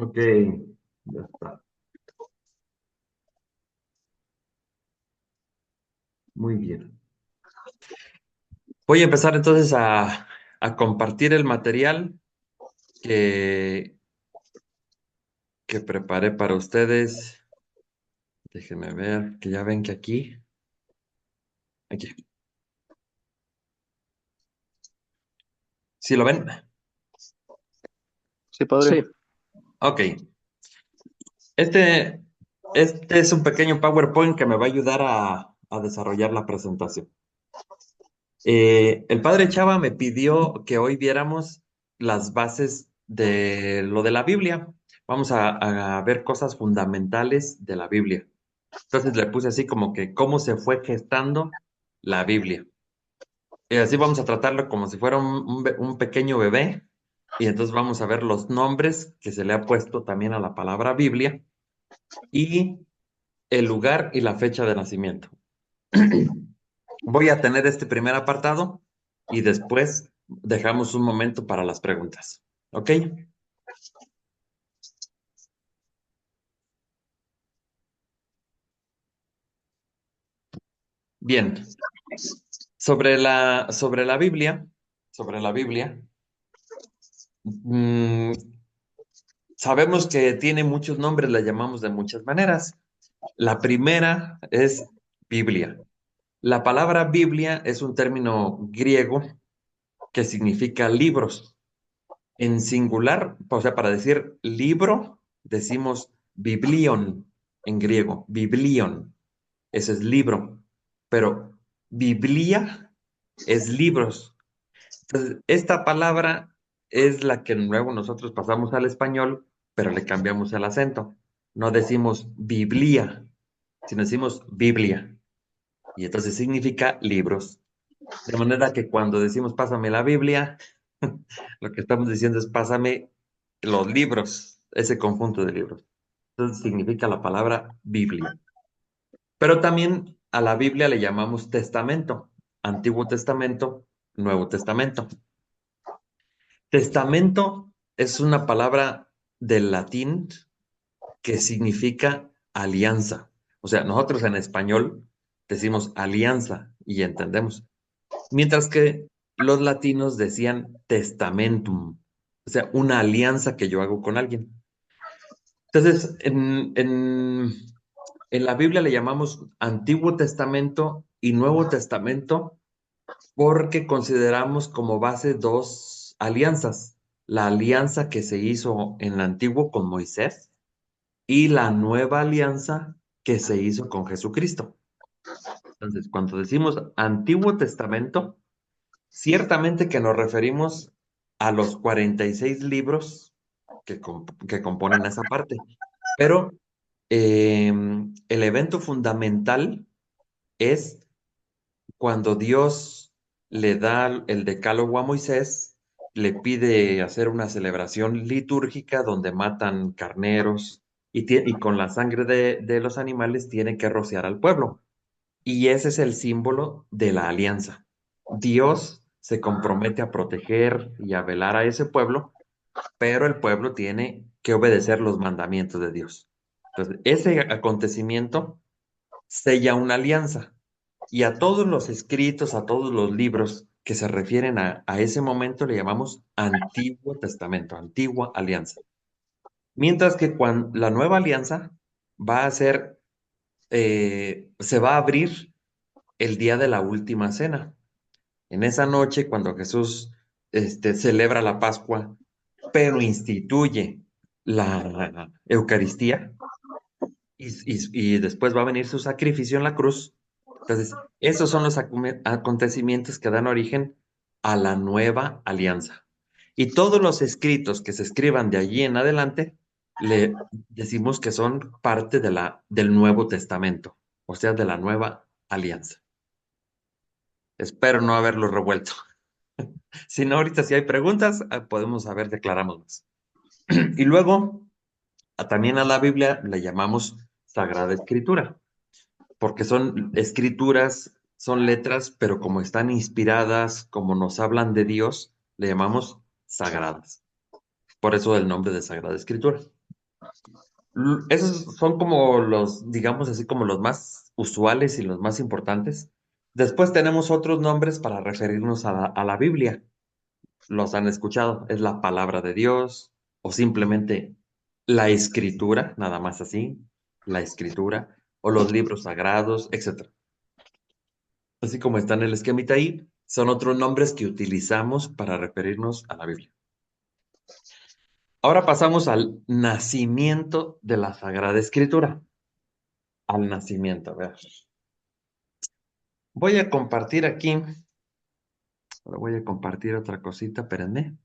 Ok, ya está. Muy bien. Voy a empezar entonces a compartir el material que, que preparé para ustedes. Déjenme ver, que ya ven que aquí. ¿Sí lo ven? Sí, padre. Sí. Ok. Este, este es un pequeño PowerPoint que me va a ayudar a desarrollar la presentación. El padre Chava me pidió que hoy viéramos las bases de lo de la Biblia. Vamos a ver cosas fundamentales de la Biblia. Entonces le puse así como que cómo se fue gestando la Biblia. Y así vamos a tratarlo como si fuera un pequeño bebé. Y entonces vamos a ver los nombres que se le ha puesto también a la palabra Biblia y el lugar y la fecha de nacimiento. Voy a tener este primer apartado y después dejamos un momento para las preguntas. ¿Ok? Bien. Sobre la Biblia, mm, sabemos que tiene muchos nombres, la llamamos de muchas maneras. La primera es Biblia. La palabra Biblia es un término griego que significa libros. En singular, o sea, para decir libro, decimos biblion en griego, biblion, ese es libro, pero Biblia es libros. Entonces, esta palabra es la que luego nosotros pasamos al español, pero le cambiamos el acento. No decimos Biblia, sino decimos Biblia. Y entonces significa libros. De manera que cuando decimos pásame la Biblia, lo que estamos diciendo es pásame los libros, ese conjunto de libros. Entonces significa la palabra Biblia. Pero también a la Biblia le llamamos testamento, Antiguo Testamento, Nuevo Testamento. Testamento es una palabra del latín que significa alianza. O sea, nosotros en español decimos alianza y entendemos. Mientras que los latinos decían testamentum, o sea, una alianza que yo hago con alguien. Entonces, en la Biblia le llamamos Antiguo Testamento y Nuevo Testamento porque consideramos como base dos alianzas. La alianza que se hizo en el Antiguo con Moisés y la nueva alianza que se hizo con Jesucristo. Entonces, cuando decimos Antiguo Testamento, ciertamente que nos referimos a los 46 libros que componen esa parte, pero el evento fundamental es cuando Dios le da el decálogo a Moisés, le pide hacer una celebración litúrgica donde matan carneros y con la sangre de los animales tienen que rociar al pueblo. Y ese es el símbolo de la alianza. Dios se compromete a proteger y a velar a ese pueblo, pero el pueblo tiene que obedecer los mandamientos de Dios. Entonces, ese acontecimiento sella una alianza y a todos los escritos, a todos los libros que se refieren a ese momento le llamamos Antiguo Testamento, Antigua Alianza. Mientras que cuando la nueva alianza va a ser, se va a abrir el día de la última cena. En esa noche, cuando Jesús celebra la Pascua, pero instituye la Eucaristía y después va a venir su sacrificio en la cruz. Entonces, esos son los acontecimientos que dan origen a la nueva alianza. Y todos los escritos que se escriban de allí en adelante, le decimos que son parte del Nuevo Testamento, o sea, de la nueva alianza. Espero no haberlo revuelto. Si no, ahorita si hay preguntas, podemos saber, declaramos más. Y luego, también a la Biblia le llamamos Sagrada Escritura, porque son escrituras, son letras, pero como están inspiradas, como nos hablan de Dios, le llamamos sagradas. Por eso el nombre de Sagrada Escritura. Esos son como los, digamos así, como los más usuales y los más importantes. Después tenemos otros nombres para referirnos a la Biblia. Los han escuchado. Es la palabra de Dios o simplemente la escritura, nada más así, la escritura o los libros sagrados, etcétera. Así como está en el esquemita ahí, son otros nombres que utilizamos para referirnos a la Biblia. Ahora pasamos al nacimiento de la Sagrada Escritura. Al nacimiento, a ver. Voy a compartir aquí, voy a compartir otra cosita, espérenme.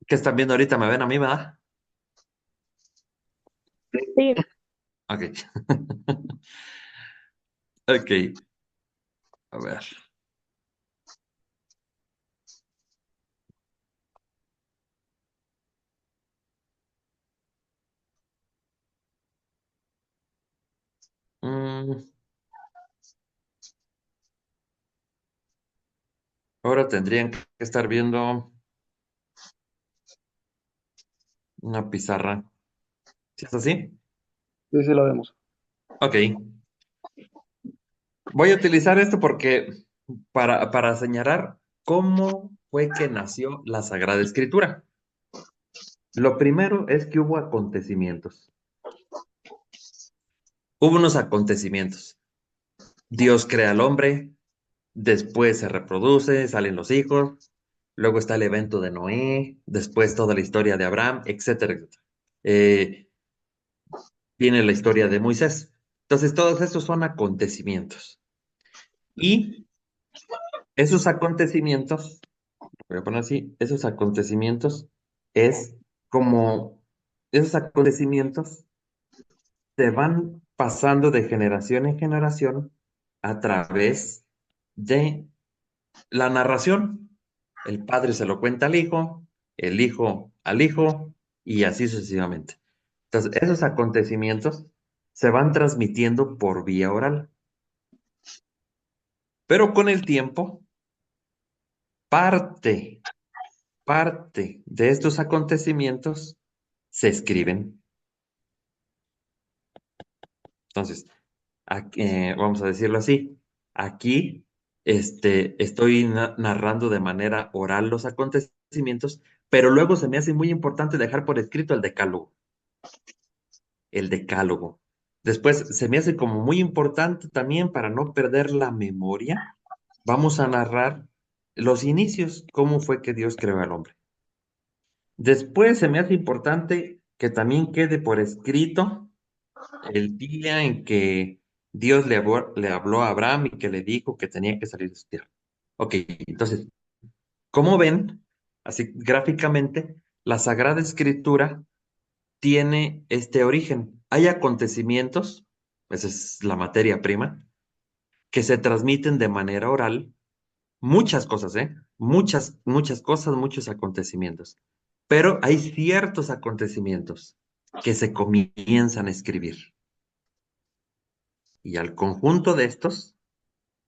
¿Qué están viendo ahorita? ¿Me ven a mí, verdad? Sí, Ok. Ok, a ver. Mm, ahora tendrían que estar viendo una pizarra. ¿Sí es así? sí, sí lo vemos. Ok. Voy a utilizar esto porque para señalar cómo fue que nació la Sagrada Escritura. Lo primero es que hubo acontecimientos. Hubo unos acontecimientos. Dios crea al hombre, después se reproduce, salen los hijos, luego está el evento de Noé, después toda la historia de Abraham, etcétera, etcétera. Eh, Viene la historia de Moisés. Entonces, todos estos son acontecimientos. Y esos acontecimientos, voy a poner así, esos acontecimientos es como, esos acontecimientos se van pasando de generación en generación a través de la narración. El padre se lo cuenta al hijo, el hijo al hijo, y así sucesivamente. Entonces, esos acontecimientos se van transmitiendo por vía oral, pero con el tiempo, parte, parte de estos acontecimientos se escriben. Entonces, vamos a decirlo así, aquí estoy narrando de manera oral los acontecimientos, pero luego se me hace muy importante dejar por escrito el decálogo. El decálogo. Después se me hace como muy importante también para no perder la memoria. Vamos a narrar los inicios, cómo fue que Dios creó al hombre. Después se me hace importante que también quede por escrito el día en que Dios le habló a Abraham y que le dijo que tenía que salir de su tierra. Ok, entonces, como ven, así gráficamente, la Sagrada Escritura tiene este origen. Hay acontecimientos, esa es la materia prima, que se transmiten de manera oral, muchas cosas, ¿eh? Muchas, muchas cosas, muchos acontecimientos. Pero hay ciertos acontecimientos que se comienzan a escribir. Y al conjunto de estos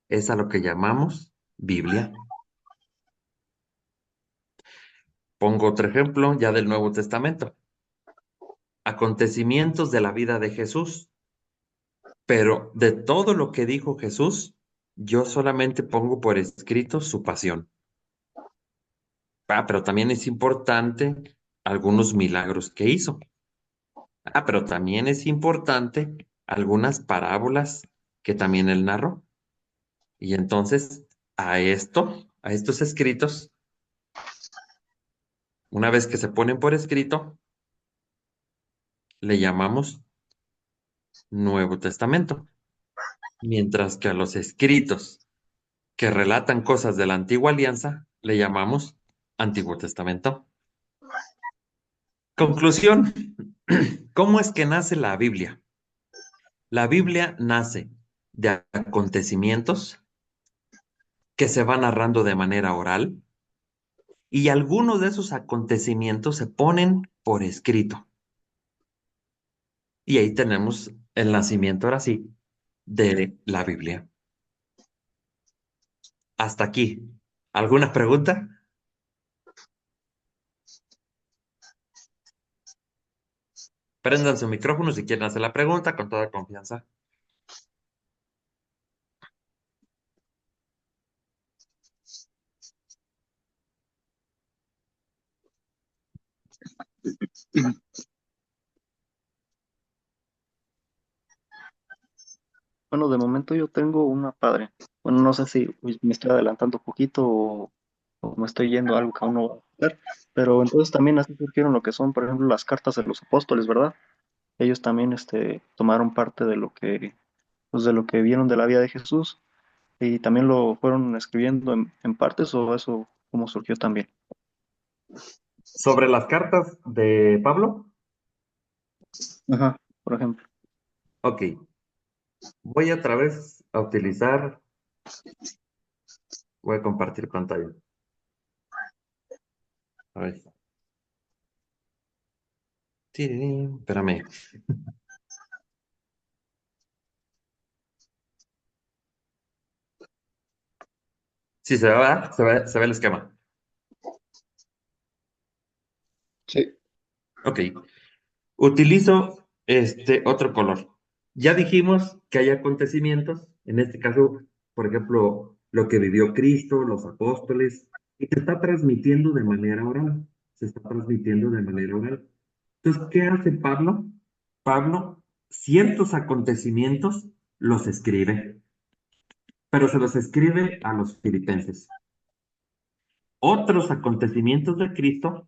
es a lo que llamamos Biblia. Pongo otro ejemplo ya del Nuevo Testamento. Acontecimientos de la vida de Jesús. Pero de todo lo que dijo Jesús, yo solamente pongo por escrito su pasión. Pero también es importante algunos milagros que hizo. Pero también es importante algunas parábolas que también él narró. Y entonces a estos escritos, una vez que se ponen por escrito, le llamamos Nuevo Testamento. Mientras que a los escritos que relatan cosas de la antigua alianza, le llamamos Antiguo Testamento. Conclusión, ¿cómo es que nace la Biblia? La Biblia nace de acontecimientos que se van narrando de manera oral y algunos de esos acontecimientos se ponen por escrito. Y ahí tenemos el nacimiento, ahora sí, de la Biblia. Hasta aquí. ¿Alguna pregunta? Prendan su micrófono si quieren hacer la pregunta con toda confianza. Bueno, de momento yo tengo una padre. Bueno, no sé si me estoy adelantando un poquito o me estoy yendo a algo que aún no va a ver, pero entonces también así surgieron lo que son, por ejemplo, las cartas de los apóstoles, ¿verdad? Ellos también tomaron parte de lo que, pues, de lo que vieron de la vida de Jesús y también lo fueron escribiendo en partes o eso como surgió también. Sobre las cartas de Pablo, Ajá, por ejemplo. ok, voy otra vez a utilizar, voy a compartir pantalla. A ver, tirirín, espérame. Sí, se ve, ¿verdad? Se ve el esquema. Sí. Ok, utilizo este otro color. Ya dijimos que hay acontecimientos, en este caso, por ejemplo, lo que vivió Cristo, los apóstoles, y se está transmitiendo de manera oral. Se está transmitiendo de manera oral. Entonces, ¿qué hace Pablo? Pablo, ciertos acontecimientos los escribe, pero se los escribe a los filipenses. Otros acontecimientos de Cristo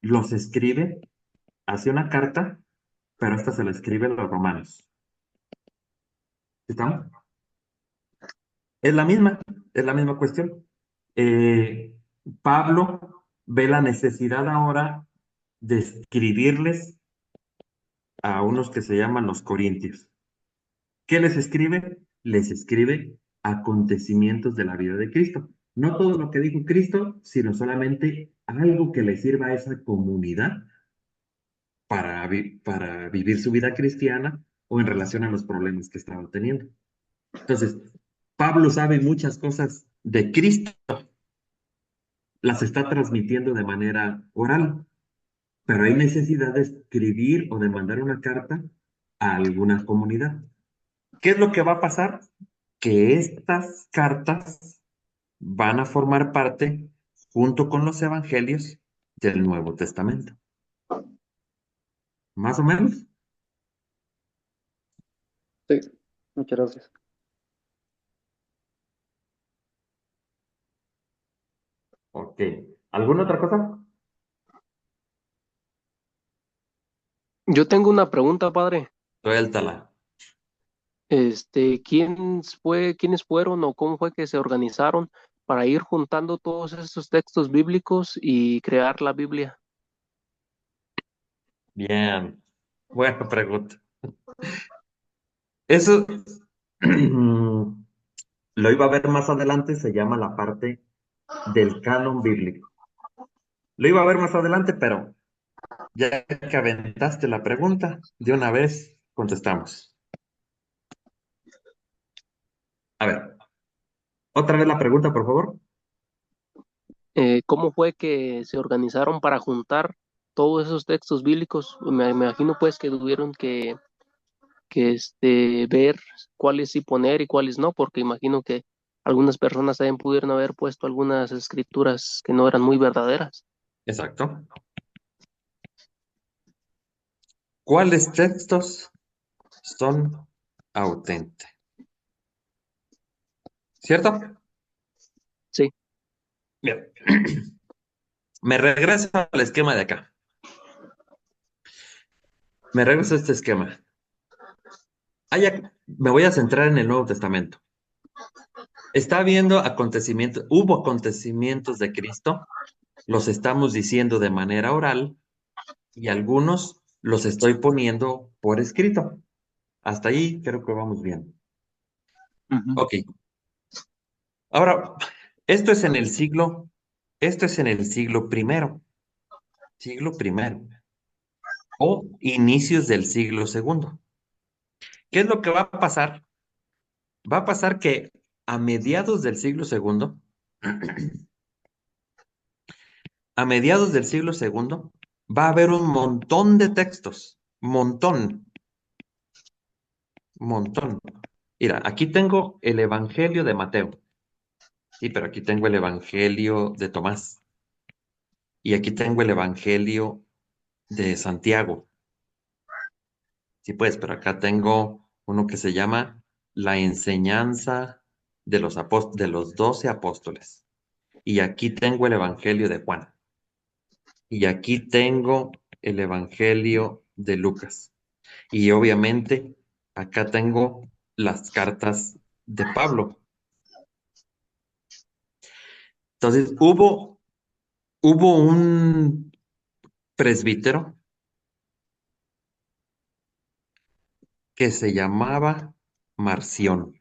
los escribe, hace una carta, pero esta se la escribe a los romanos. ¿Estamos? Es la misma, es la misma cuestión. Eh, Pablo ve la necesidad ahora de escribirles a unos que se llaman los corintios. ¿Qué les escribe? Les escribe acontecimientos de la vida de Cristo. No todo lo que dijo Cristo, sino solamente algo que le sirva a esa comunidad para vivir su vida cristiana o en relación a los problemas que estaba teniendo. Entonces, Pablo sabe muchas cosas de Cristo, las está transmitiendo de manera oral, pero hay necesidad de escribir o de mandar una carta a alguna comunidad. ¿Qué es lo que va a pasar? Que estas cartas van a formar parte, junto con los evangelios, del Nuevo Testamento. ¿Más o menos? Sí, muchas gracias. Ok. ¿Alguna otra cosa? Yo tengo una pregunta, padre. Suéltala. ¿Quiénes fueron o cómo fue que se organizaron para ir juntando todos estos textos bíblicos y crear la Biblia? Bien. Buena pregunta. Eso lo iba a ver más adelante, se llama la parte del canon bíblico. Lo iba a ver más adelante, pero ya que aventaste la pregunta, de una vez contestamos. A ver, otra vez la pregunta, por favor. ¿Cómo fue que se organizaron para juntar todos esos textos bíblicos? Me imagino pues que tuvieron que ver cuáles sí poner y cuáles no, porque imagino que algunas personas también pudieron haber puesto algunas escrituras que no eran muy verdaderas. Exacto. ¿Cuáles textos son auténticos? ¿Cierto? Sí. Bien. Me regreso al esquema de acá. Me regreso a este esquema. Me voy a centrar en el Nuevo Testamento. Está habiendo acontecimientos, hubo acontecimientos de Cristo, los estamos diciendo de manera oral y algunos los estoy poniendo por escrito. Hasta ahí creo que vamos bien. Ujú. Ok. Ahora, esto es en el siglo primero o inicios del siglo segundo. ¿Qué es lo que va a pasar? Va a pasar que a mediados del siglo segundo, a mediados del siglo segundo, va a haber un montón de textos. montón, montón. Mira, aquí tengo el Evangelio de Mateo. Sí, pero aquí tengo el Evangelio de Tomás. Y aquí tengo el Evangelio de Santiago. Sí, pues, pero acá tengo uno que se llama La enseñanza de los 12 apóstoles. Y aquí tengo el Evangelio de Juan. Y aquí tengo el Evangelio de Lucas. Y obviamente acá tengo las cartas de Pablo. Entonces, hubo un presbítero que se llamaba Marción.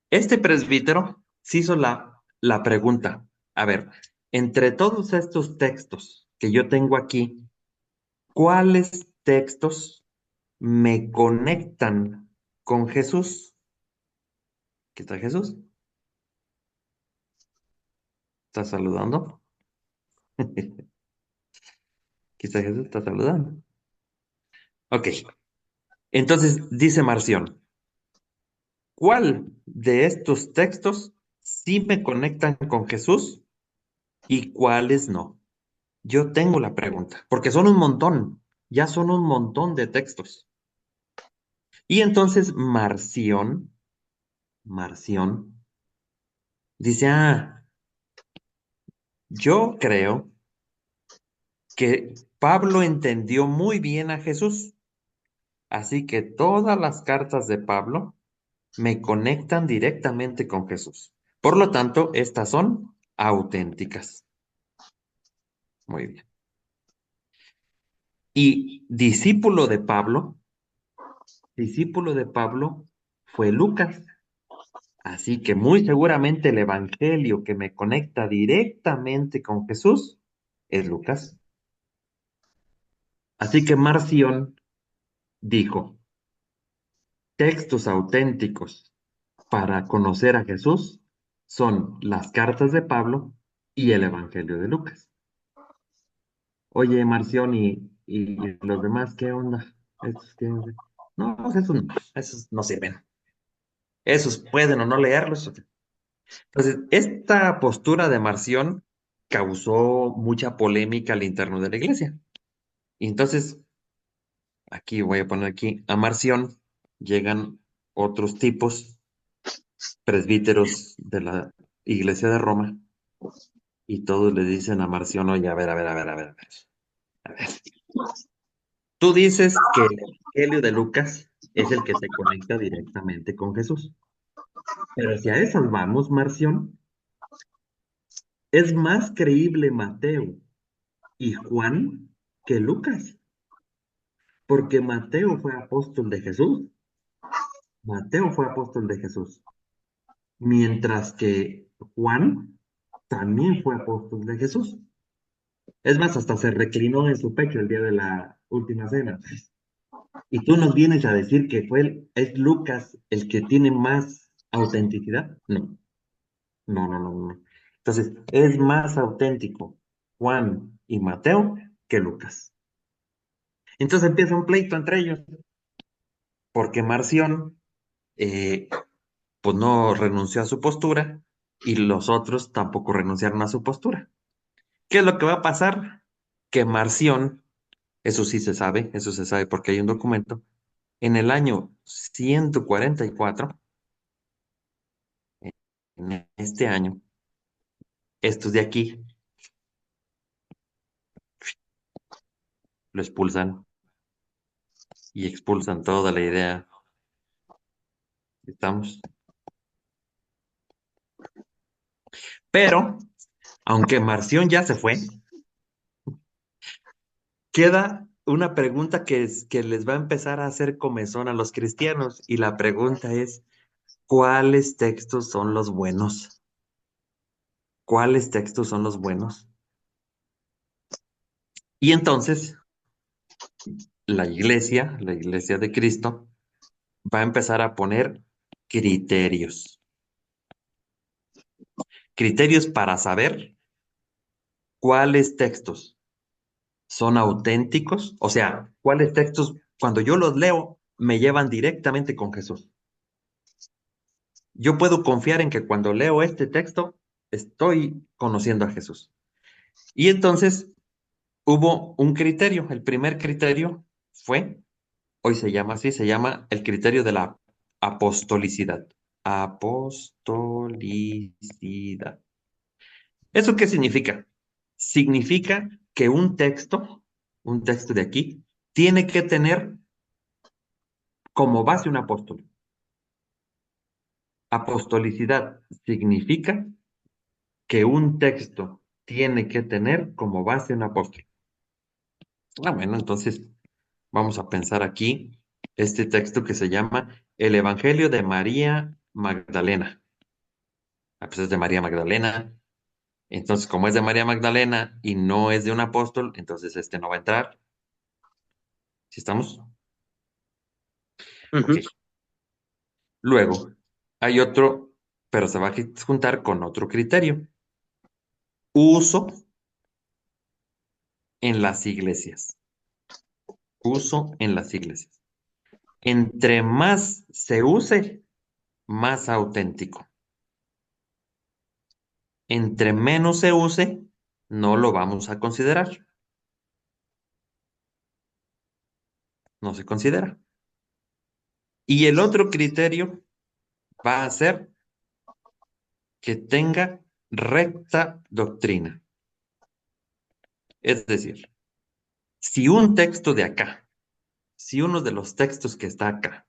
Este presbítero se hizo la pregunta, a ver, entre todos estos textos que yo tengo aquí, ¿cuáles textos me conectan con Jesús? ¿Qué está Jesús? ¿Está saludando? Quizá Jesús está saludando. Ok, entonces dice Marción, ¿cuál de estos textos sí me conectan con Jesús y cuáles no? Yo tengo la pregunta, porque son un montón, ya son un montón de textos. Y entonces Marción, dice, yo creo que Pablo entendió muy bien a Jesús, así que todas las cartas de Pablo me conectan directamente con Jesús. Por lo tanto, estas son auténticas. Muy bien. Y discípulo de Pablo fue Lucas. Así que muy seguramente el evangelio que me conecta directamente con Jesús es Lucas. Así que Marción dijo, textos auténticos para conocer a Jesús son las cartas de Pablo y el evangelio de Lucas. Oye, Marción, y los demás, ¿qué onda? ¿Estos qué? No, esos no sirven. Esos pueden o no leerlos. Entonces, esta postura de Marción causó mucha polémica al interno de la iglesia. Y entonces, aquí voy a poner aquí, a Marción llegan otros tipos, presbíteros de la iglesia de Roma, y todos le dicen a Marción, oye, a ver. Tú dices que el Evangelio de Lucas es el que te conecta directamente con Jesús. Pero si a esas vamos, Marción, es más creíble Mateo y Juan que Lucas, porque Mateo fue apóstol de Jesús. Mateo fue apóstol de Jesús, mientras que Juan también fue apóstol de Jesús. Es más, hasta se reclinó en su pecho el día de la última cena. Y tú nos vienes a decir que es Lucas el que tiene más autenticidad. No, no. Entonces, es más auténtico Juan y Mateo que Lucas. Entonces empieza un pleito entre ellos, porque Marción, eh, pues no renunció a su postura y los otros tampoco renunciaron a su postura. ¿Qué es lo que va a pasar? Que Marción, eso se sabe porque hay un documento, en el año 144, en este año, estos de aquí lo expulsan y expulsan toda la idea. ¿Estamos? Pero, aunque Marción ya se fue, queda una pregunta que les va a empezar a hacer comezón a los cristianos. Y la pregunta es, ¿cuáles textos son los buenos? ¿Cuáles textos son los buenos? Y entonces, la iglesia de Cristo, va a empezar a poner criterios. Criterios para saber cuáles textos son auténticos, o sea, cuáles textos, cuando yo los leo, me llevan directamente con Jesús. Yo puedo confiar en que cuando leo este texto, estoy conociendo a Jesús. Y entonces hubo un criterio. El primer criterio fue, hoy se llama así, se llama el criterio de la apostolicidad. Apostolicidad. ¿Eso qué significa? Significa que un texto de aquí, tiene que tener como base un apóstol. Apostolicidad significa que un texto tiene que tener como base un apóstol. Bueno, entonces vamos a pensar aquí este texto que se llama El Evangelio de María Magdalena. Pues es de María Magdalena. Entonces, como es de María Magdalena y no es de un apóstol, entonces este no va a entrar. ¿Sí estamos? Ok. Ujú. Luego, hay otro, pero se va a juntar con otro criterio. Uso en las iglesias. Uso en las iglesias. Entre más se use, más auténtico. Entre menos se use, no lo vamos a considerar. No se considera. Y el otro criterio va a ser que tenga recta doctrina. Es decir, si un texto de acá, si uno de los textos que está acá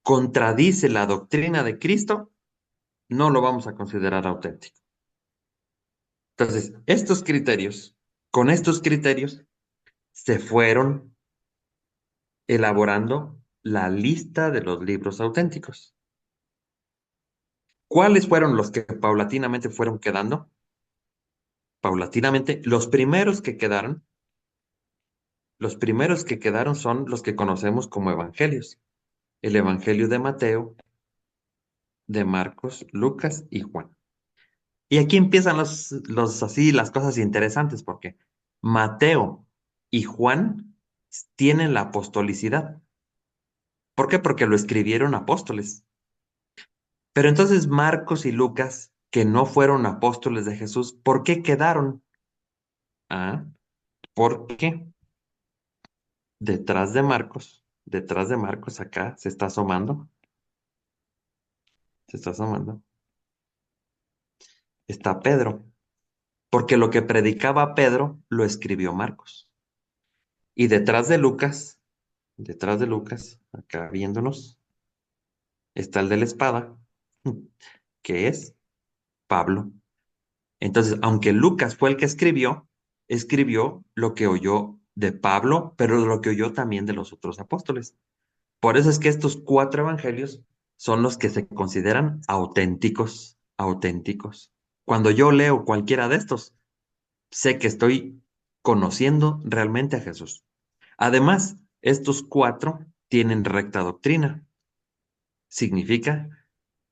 contradice la doctrina de Cristo, no lo vamos a considerar auténtico. Entonces, con estos criterios, se fueron elaborando la lista de los libros auténticos. ¿Cuáles fueron los que paulatinamente fueron quedando? Paulatinamente, los primeros que quedaron son los que conocemos como evangelios. El Evangelio de Mateo, de Marcos, Lucas y Juan. Y aquí empiezan así las cosas interesantes porque Mateo y Juan tienen la apostolicidad. ¿Por qué? Porque lo escribieron apóstoles. Pero entonces Marcos y Lucas, que no fueron apóstoles de Jesús, ¿por qué quedaron? Ah, porque detrás de Marcos acá se está asomando, está Pedro, porque lo que predicaba Pedro lo escribió Marcos. Y detrás de Lucas, acá viéndonos, está el de la espada, que es Pablo. Entonces, aunque Lucas fue el que escribió lo que oyó de Pablo, pero lo que oyó también de los otros apóstoles. Por eso es que estos cuatro evangelios son los que se consideran auténticos, auténticos. Cuando yo leo cualquiera de estos, sé que estoy conociendo realmente a Jesús. Además, estos cuatro tienen recta doctrina. Significa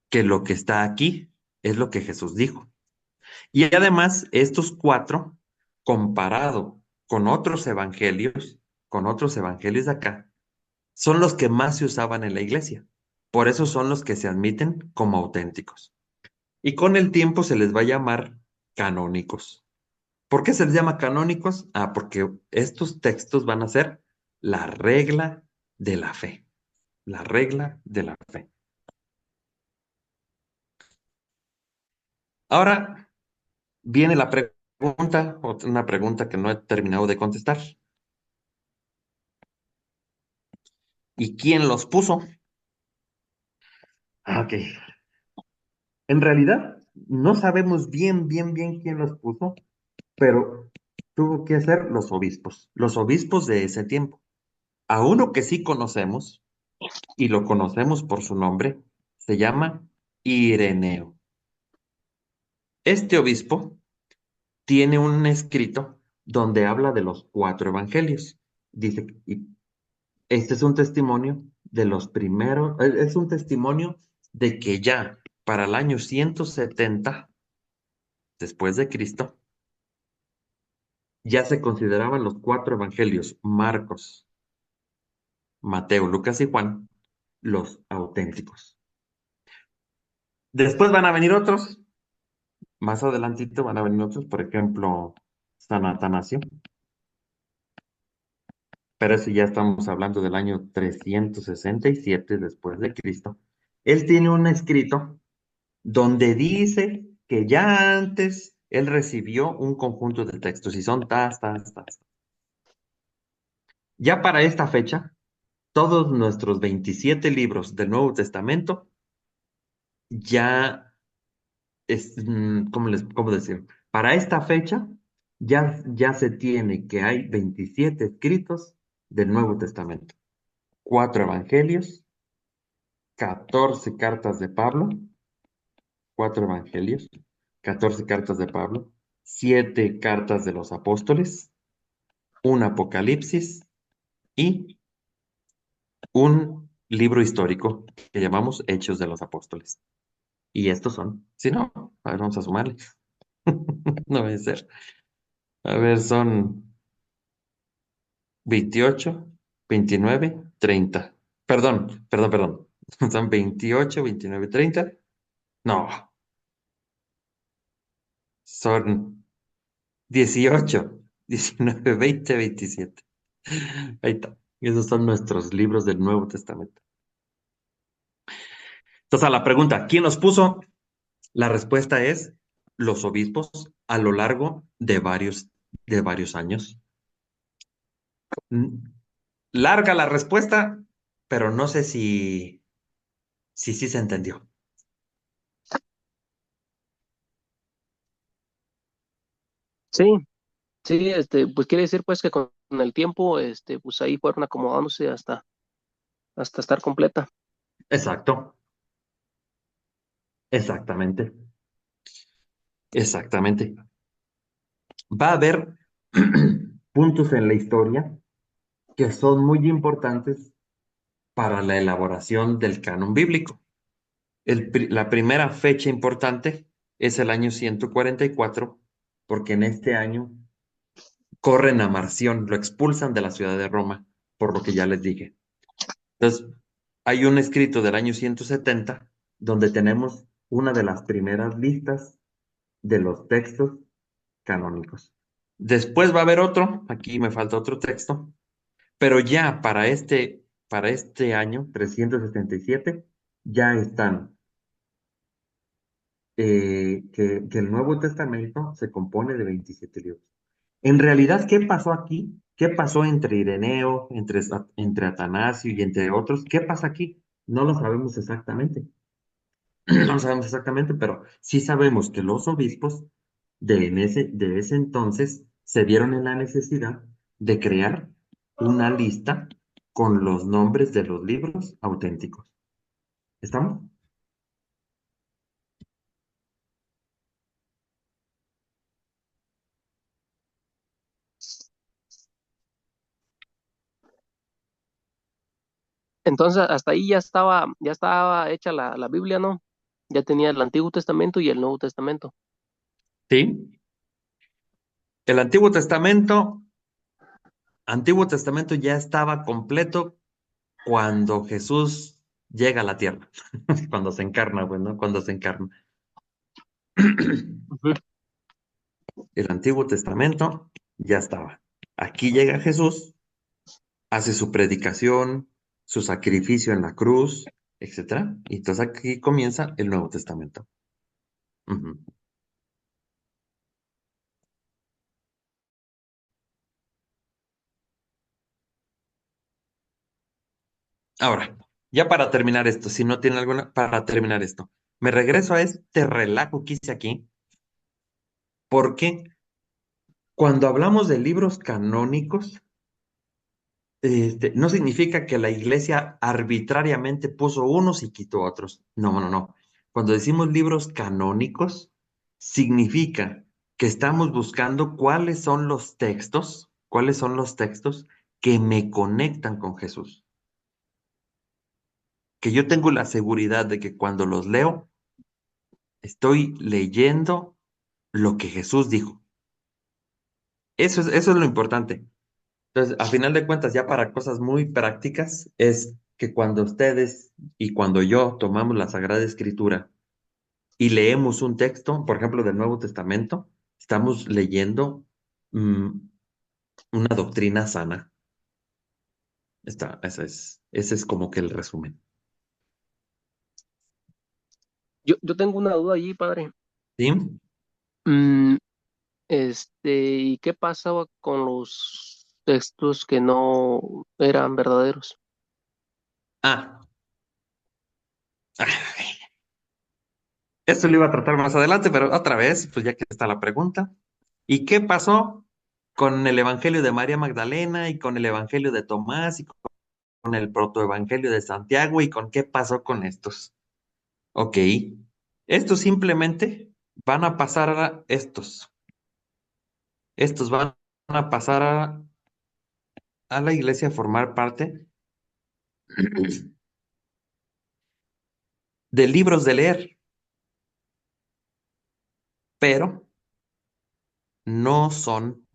que lo que está aquí es lo que Jesús dijo. Y además, estos cuatro, comparado con otros evangelios de acá, son los que más se usaban en la iglesia. Por eso son los que se admiten como auténticos. Y con el tiempo se les va a llamar canónicos. ¿Por qué se les llama canónicos? Ah, porque estos textos van a ser la regla de la fe. La regla de la fe. Ahora viene la pregunta, una pregunta que no he terminado de contestar. ¿Y quién los puso? Ah, ok. En realidad, no sabemos bien quién los puso, pero tuvo que ser los obispos de ese tiempo. A uno que sí conocemos, y lo conocemos por su nombre, se llama Ireneo. Este obispo tiene un escrito donde habla de los cuatro evangelios. Dice, y este es un testimonio de los primeros, es un testimonio de que ya para el año 170 después de Cristo, ya se consideraban los 4 evangelios, Marcos, Mateo, Lucas y Juan, los auténticos. Después van a venir otros, más adelantito van a venir otros, por ejemplo, San Atanasio, pero ese ya estamos hablando del año 367 después de Cristo. Él tiene un escrito donde dice que ya antes él recibió un conjunto de textos y son tas. Ya para esta fecha, todos nuestros 27 libros del Nuevo Testamento ya ¿cómo decir? Para esta fecha ya se tiene que hay 27 escritos del Nuevo Testamento, 4 evangelios, 14 cartas de Pablo, 4 evangelios, 14 cartas de Pablo, 7 cartas de los apóstoles, un Apocalipsis y un libro histórico que llamamos Hechos de los Apóstoles. Y estos son, si no, a ver, vamos a sumarle. No va a ser. A ver, son 28, 29, 30. Perdón. Son 28, 29, 30. No, son 18, 19, 20, 27. Ahí está. Esos son nuestros libros del Nuevo Testamento. Entonces, a la pregunta, ¿quién los puso? La respuesta es los obispos a lo largo de varios años. Larga la respuesta, pero no sé si se entendió. Sí, sí, pues quiere decir pues que con el tiempo, pues ahí fueron acomodándose hasta estar completa. Exacto, exactamente, exactamente. Va a haber puntos en la historia que son muy importantes para la elaboración del canon bíblico. La primera fecha importante es el año 144, porque en este año corren a Marción, lo expulsan de la ciudad de Roma, por lo que ya les dije. Entonces, hay un escrito del año 170 donde tenemos una de las primeras listas de los textos canónicos. Después va a haber otro, aquí me falta otro texto, pero ya para este año 377 ya están que el Nuevo Testamento se compone de 27 libros. En realidad, ¿qué pasó aquí? ¿Qué pasó entre Ireneo, entre Atanasio y entre otros? ¿Qué pasa aquí? No lo sabemos exactamente. No lo sabemos exactamente, pero sí sabemos que los obispos de ese entonces se vieron en la necesidad de crear una lista con los nombres de los libros auténticos. ¿Estamos? Entonces, hasta ahí ya estaba hecha la Biblia, ¿no? Ya tenía el Antiguo Testamento y el Nuevo Testamento. Sí. El Antiguo Testamento ya estaba completo cuando Jesús llega a la tierra, cuando se encarna, bueno, cuando se encarna. Ujú. El Antiguo Testamento ya estaba. Aquí llega Jesús, hace su predicación, su sacrificio en la cruz, etcétera. Y entonces aquí comienza el Nuevo Testamento. Ujú. Ahora, ya para terminar esto, si no tiene alguna, para terminar esto, me regreso a este relajo que hice aquí, porque cuando hablamos de libros canónicos, no significa que la iglesia arbitrariamente puso unos y quitó otros. No. Cuando decimos libros canónicos, significa que estamos buscando cuáles son los textos que me conectan con Jesús. Que yo tengo la seguridad de que cuando los leo, estoy leyendo lo que Jesús dijo. Eso es lo importante. Entonces, a final de cuentas, ya para cosas muy prácticas, es que cuando ustedes y cuando yo tomamos la Sagrada Escritura y leemos un texto, por ejemplo, del Nuevo Testamento, estamos leyendo mm, una doctrina sana. Ese es como que el resumen. Yo tengo una duda allí, padre. ¿Sí? Mm, ¿Y qué pasaba con los textos que no eran verdaderos? Ah, esto lo iba a tratar más adelante, pero otra vez, pues ya que está la pregunta. ¿Y qué pasó con el Evangelio de María Magdalena y con el Evangelio de Tomás y con el protoevangelio de Santiago y con qué pasó con estos? Ok, estos simplemente van a pasar a estos. Estos van a pasar a la iglesia a formar parte de libros de leer, pero no son,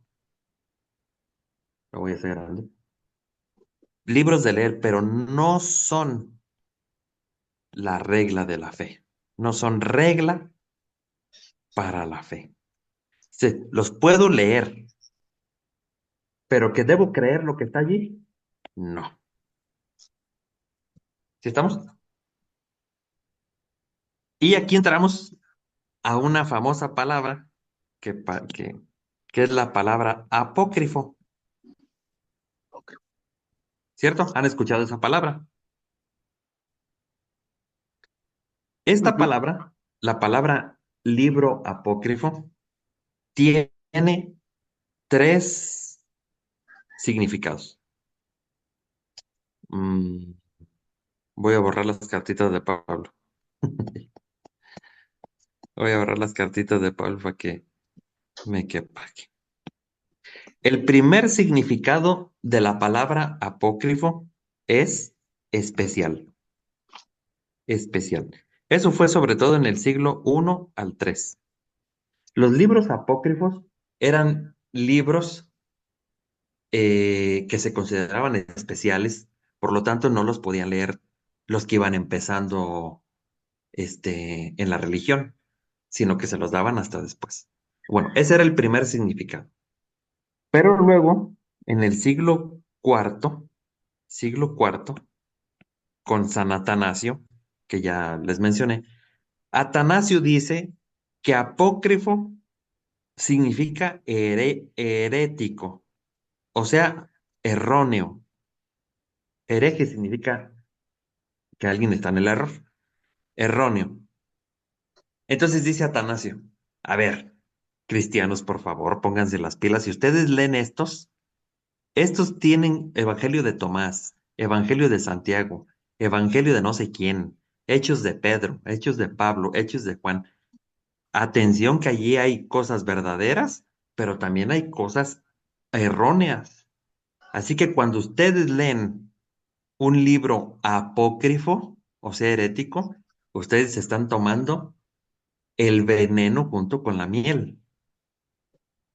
lo voy a hacer grande, libros de leer, pero no son la regla de la fe. No son regla para la fe. Los puedo leer, pero que debo creer lo que está allí, no. ¿Sí estamos? Y aquí entramos a una famosa palabra que es la palabra apócrifo, ¿cierto? ¿Han escuchado esa palabra? Esta Ujú. palabra, la palabra libro apócrifo, tiene tres significados. Mm, voy a borrar las cartitas de Pablo. Voy a borrar las cartitas de Pablo para que me quepa aquí. El primer significado de la palabra apócrifo es especial, especial. Eso fue sobre todo en el siglo I al III. Los libros apócrifos eran libros que se consideraban especiales, por lo tanto no los podían leer los que iban empezando en la religión, sino que se los daban hasta después. Bueno, ese era el primer significado. Pero luego, en el siglo cuarto, con San Atanasio, que ya les mencioné, Atanasio dice que apócrifo significa herético, o sea, erróneo. Hereje significa que alguien está en el error, erróneo. Entonces dice Atanasio, a ver, cristianos, por favor, pónganse las pilas. Si ustedes leen estos tienen Evangelio de Tomás, Evangelio de Santiago, Evangelio de no sé quién, Hechos de Pedro, Hechos de Pablo, Hechos de Juan. Atención que allí hay cosas verdaderas, pero también hay cosas erróneas. Así que cuando ustedes leen un libro apócrifo, o sea, herético, ustedes están tomando el veneno junto con la miel.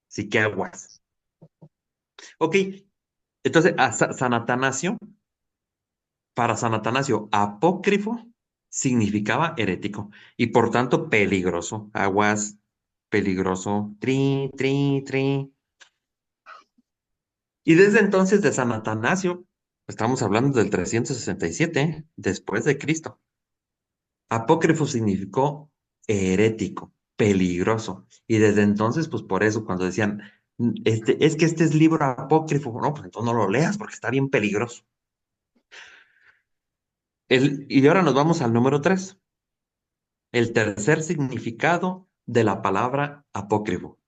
Así que aguas. Ok, entonces San Atanasio, para San Atanasio, apócrifo significaba herético y por tanto peligroso. Aguas, peligroso, tri, tri, tri. Y desde entonces de San Atanasio, estamos hablando del 367 después de Cristo. Apócrifo significó herético, peligroso. Y desde entonces, pues por eso cuando decían, es que este es libro apócrifo, no, pues entonces no lo leas porque está bien peligroso. Y ahora nos vamos al número 3, el tercer significado de la palabra apócrifo.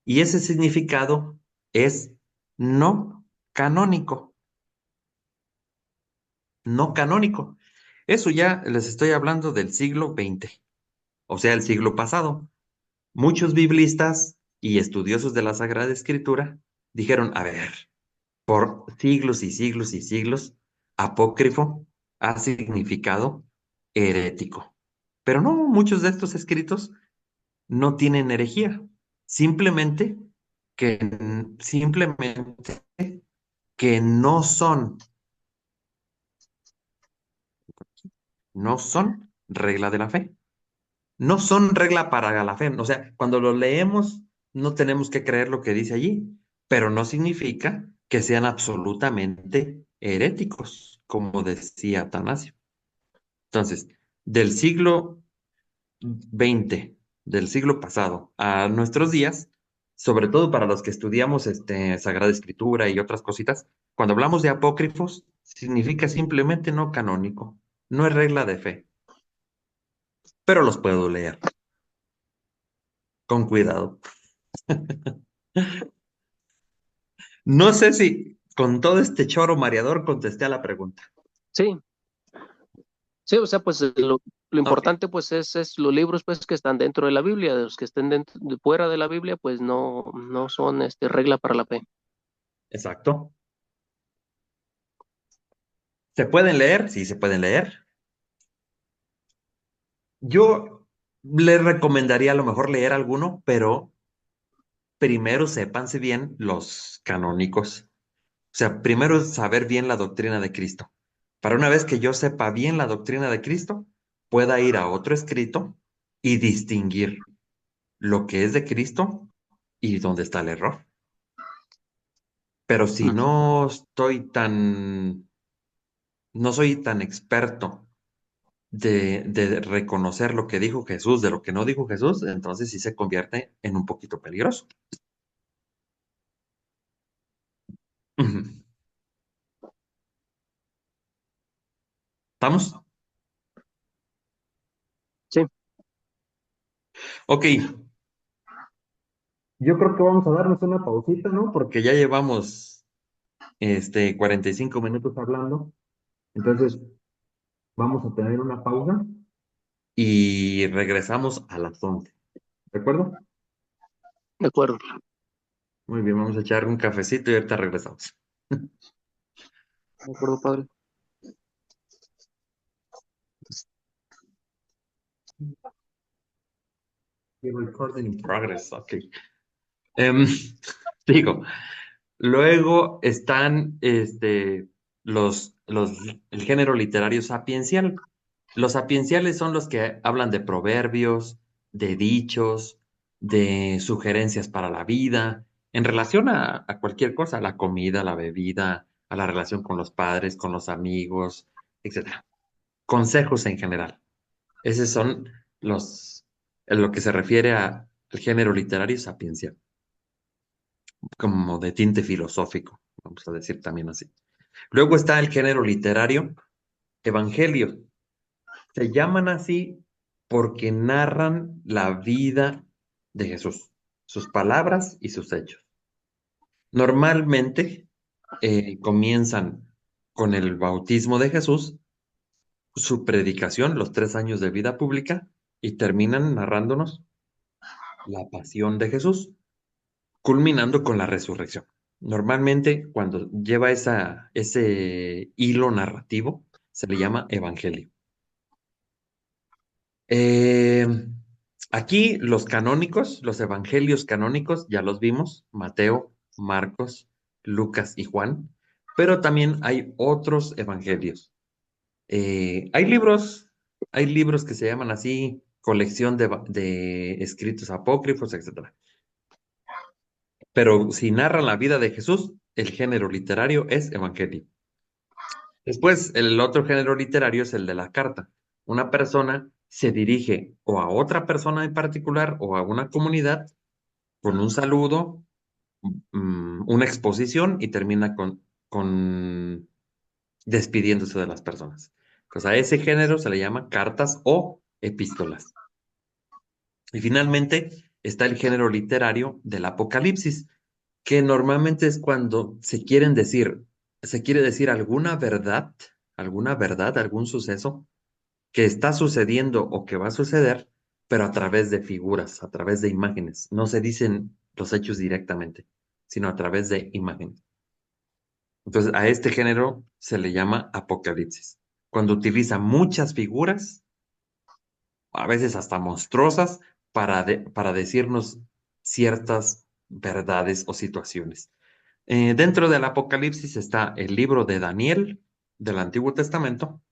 Y ese significado es no canónico, no canónico. Eso ya les estoy hablando del siglo XX, o sea, el siglo pasado. Muchos biblistas y estudiosos de la Sagrada Escritura dijeron, a ver, por siglos y siglos y siglos, apócrifo ha significado herético. Pero no, muchos de estos escritos no tienen herejía. Simplemente que simplemente que no son regla de la fe. No son regla para la fe. O sea, cuando lo leemos, no tenemos que creer lo que dice allí, pero no significa que sean absolutamente heréticos, como decía Atanasio. Entonces, del siglo XX, del siglo pasado a nuestros días, sobre todo para los que estudiamos Sagrada Escritura y otras cositas, cuando hablamos de apócrifos, significa simplemente no canónico, no es regla de fe, pero los puedo leer con cuidado. No sé si con todo este choro mareador contesté a la pregunta. Sí, sí, o sea, pues lo Ok, importante pues es los libros pues que están dentro de la Biblia, de los que estén fuera de la Biblia, pues no son regla para la fe. exacto. ¿Se pueden leer? Sí, se pueden leer. Yo le recomendaría a lo mejor leer alguno, pero primero sépanse bien los canónicos. O sea, primero es saber bien la doctrina de Cristo. Para una vez que yo sepa bien la doctrina de Cristo, pueda ir a otro escrito y distinguir lo que es de Cristo y dónde está el error. Pero si Mm. no soy tan experto de reconocer lo que dijo Jesús de lo que no dijo Jesús, entonces sí se convierte en un poquito peligroso. Ujú. ¿Estamos? Sí, Ok, yo creo que vamos a darnos una pausita, ¿no? Porque ya llevamos 45 minutos hablando. Entonces, vamos a tener una pausa y regresamos a las 11. ¿De acuerdo? de acuerdo. Muy bien, vamos a echar un cafecito y ahorita regresamos. De acuerdo, padre. Recording in progress, ok. Em, digo, luego están el género literario sapiencial. Los sapienciales son los que hablan de proverbios, de dichos, de sugerencias para la vida, en relación a cualquier cosa, a la comida, a la bebida, a la relación con los padres, con los amigos, etcétera. Consejos en general. Esos son en lo que se refiere al género literario sapiencial, como de tinte filosófico, vamos a decir también así. Luego está el género literario evangelio. Se llaman así porque narran la vida de Jesús, sus palabras y sus hechos. Normalmente comienzan con el bautismo de Jesús, su predicación, los 3 años de vida pública, y terminan narrándonos la pasión de Jesús, culminando con la resurrección. Normalmente, cuando lleva ese hilo narrativo, se le llama evangelio. Eh, Aquí los canónicos, los evangelios canónicos, ya los vimos, Mateo, Marcos, Lucas y Juan, pero también hay otros evangelios. Hay libros que se llaman así, colección de escritos apócrifos, etcétera. Pero si narran la vida de Jesús, el género literario es evangelio. Después, el otro género literario es el de la carta. Una persona se dirige o a otra persona en particular o a una comunidad con un saludo, una exposición y termina con despidiéndose de las personas. Pues a ese género se le llama cartas o epístolas. Y finalmente está el género literario del Apocalipsis, que normalmente es cuando se quiere decir alguna verdad, algún suceso que está sucediendo o que va a suceder, pero a través de figuras, a través de imágenes. No se dicen los hechos directamente, sino a través de imágenes. Entonces, a este género se le llama apocalipsis, cuando utiliza muchas figuras, a veces hasta monstruosas, para decirnos ciertas verdades o situaciones. Dentro del Apocalipsis está el libro de Daniel del Antiguo Testamento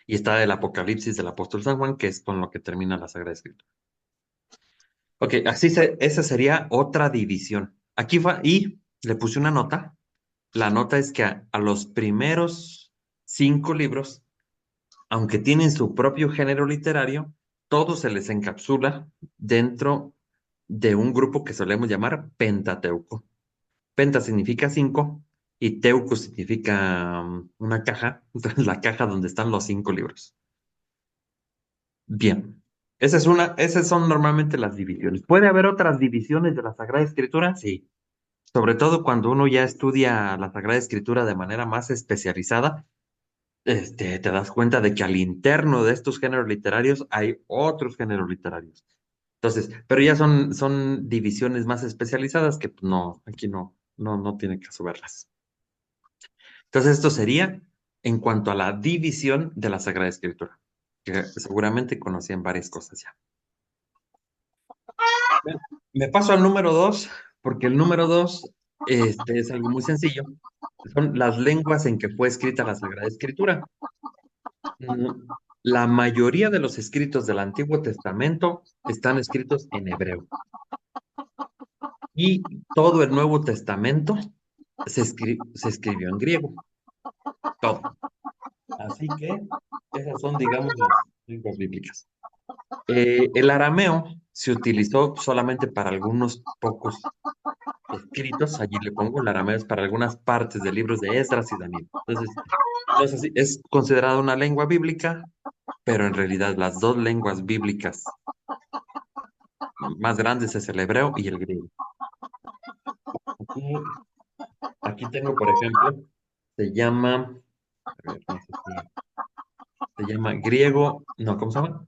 y está el Apocalipsis del apóstol San Juan, que es con lo que termina la Sagrada Escritura. Ok, esa sería otra división. Aquí fue, y le puse una nota. La nota es que a los primeros 5 libros, aunque tienen su propio género literario, todo se les encapsula dentro de un grupo que solemos llamar Pentateuco. Penta significa 5 y teuco significa una caja, entonces la caja donde están los 5 libros. Bien, esas son normalmente las divisiones. ¿Puede haber otras divisiones de la Sagrada Escritura? Sí. Sobre todo cuando uno ya estudia la Sagrada Escritura de manera más especializada, te das cuenta de que al interno de estos géneros literarios hay otros géneros literarios. Entonces, pero ya son divisiones más especializadas que pues, no, aquí no tiene caso verlas. Entonces, esto sería en cuanto a la división de la Sagrada Escritura, que seguramente conocían varias cosas ya. Me paso al número 2, porque el número 2 es algo muy sencillo. Son las lenguas en que fue escrita la Sagrada Escritura. La mayoría de los escritos del Antiguo Testamento están escritos en hebreo. Y todo el Nuevo Testamento se escribió en griego. Todo. Así que esas son, digamos, las lenguas bíblicas. El arameo se utilizó solamente para algunos pocos escritos. Allí le pongo, el arameo es para algunas partes de libros de Esdras y Daniel. Entonces, no es así, es considerada una lengua bíblica, pero en realidad las dos lenguas bíblicas más grandes es el hebreo y el griego. Aquí tengo, por ejemplo, se llama, a ver, no sé si, se llama griego, no, ¿cómo se llama?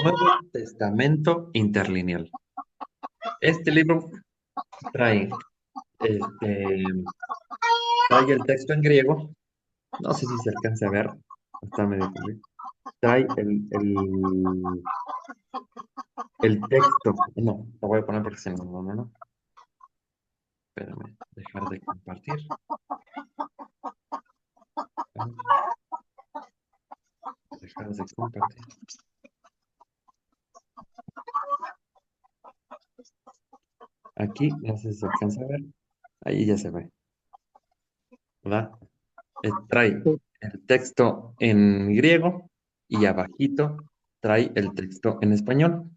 Nuevo Testamento Interlineal. Este libro trae, este, trae el texto en griego, no sé si se alcanza a ver, está medio complicado. Trae el texto, no, lo voy a poner porque si no, no. Espérame, dejar de compartir. Dejar de compartir. Aquí, no sé si se alcanza a ver. Ahí ya se ve, ¿verdad? Trae el texto en griego y abajito trae el texto en español,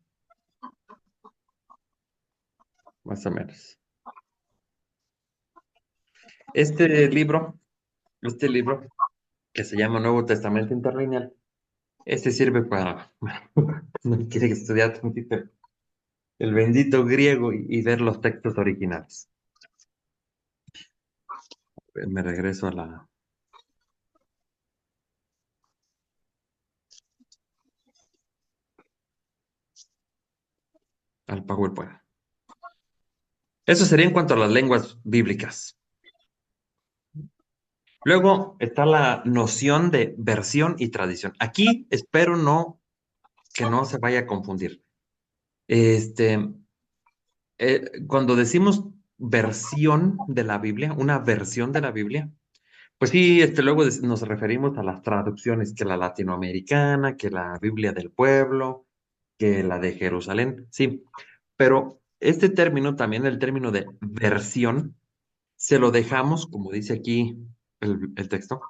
más o menos. Este libro, este libro que se llama Nuevo Testamento Interlineal, este sirve para, no quiere estudiar tantito el bendito griego y ver los textos originales. Me regreso al PowerPoint. Eso sería en cuanto a las lenguas bíblicas. Luego está la noción de versión y tradición. Aquí espero que no se vaya a confundir. Cuando decimos versión de la Biblia, una versión de la Biblia, pues sí, luego nos referimos a las traducciones, que la latinoamericana, que la Biblia del pueblo, que la de Jerusalén, sí. Pero este término, también el término de versión, se lo dejamos, como dice aquí el texto,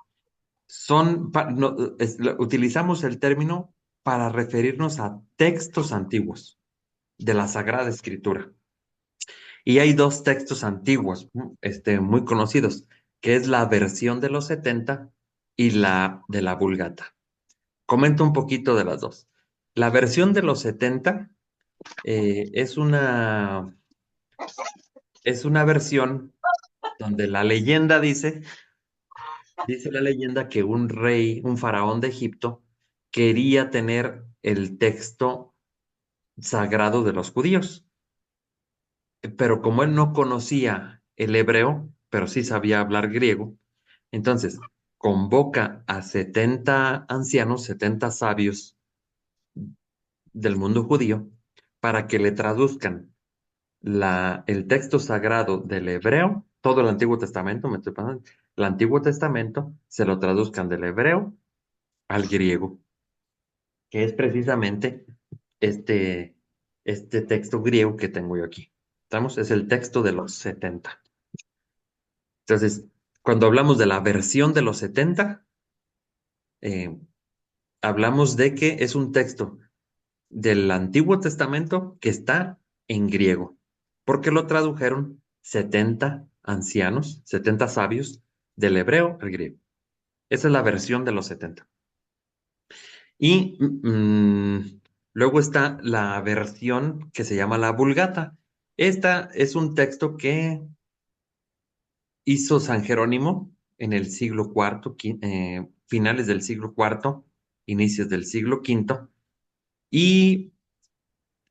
utilizamos el término para referirnos a textos antiguos de la Sagrada Escritura. Y hay dos textos antiguos, muy conocidos, que es la versión de los 70 y la de la Vulgata. Comento un poquito de las dos. La versión de los 70 es una versión donde la leyenda dice la leyenda que un rey, un faraón de Egipto, quería tener el texto sagrado de los judíos. Pero como él no conocía el hebreo, pero sí sabía hablar griego, entonces convoca a 70 ancianos, 70 sabios del mundo judío, para que le traduzcan el texto sagrado del hebreo, todo el Antiguo Testamento, me estoy pasando, el Antiguo Testamento se lo traduzcan del hebreo al griego, que es precisamente este, este texto griego que tengo yo aquí. ¿Estamos? Es el texto de los 70. Entonces, cuando hablamos de la versión de los 70, eh, hablamos de que es un texto del Antiguo Testamento que está en griego, porque lo tradujeron 70 ancianos, 70 sabios del hebreo al griego. Esa es la versión de los 70. Y luego está la versión que se llama la Vulgata. Esta es un texto que hizo San Jerónimo en el siglo IV, finales del siglo IV, inicios del siglo V, y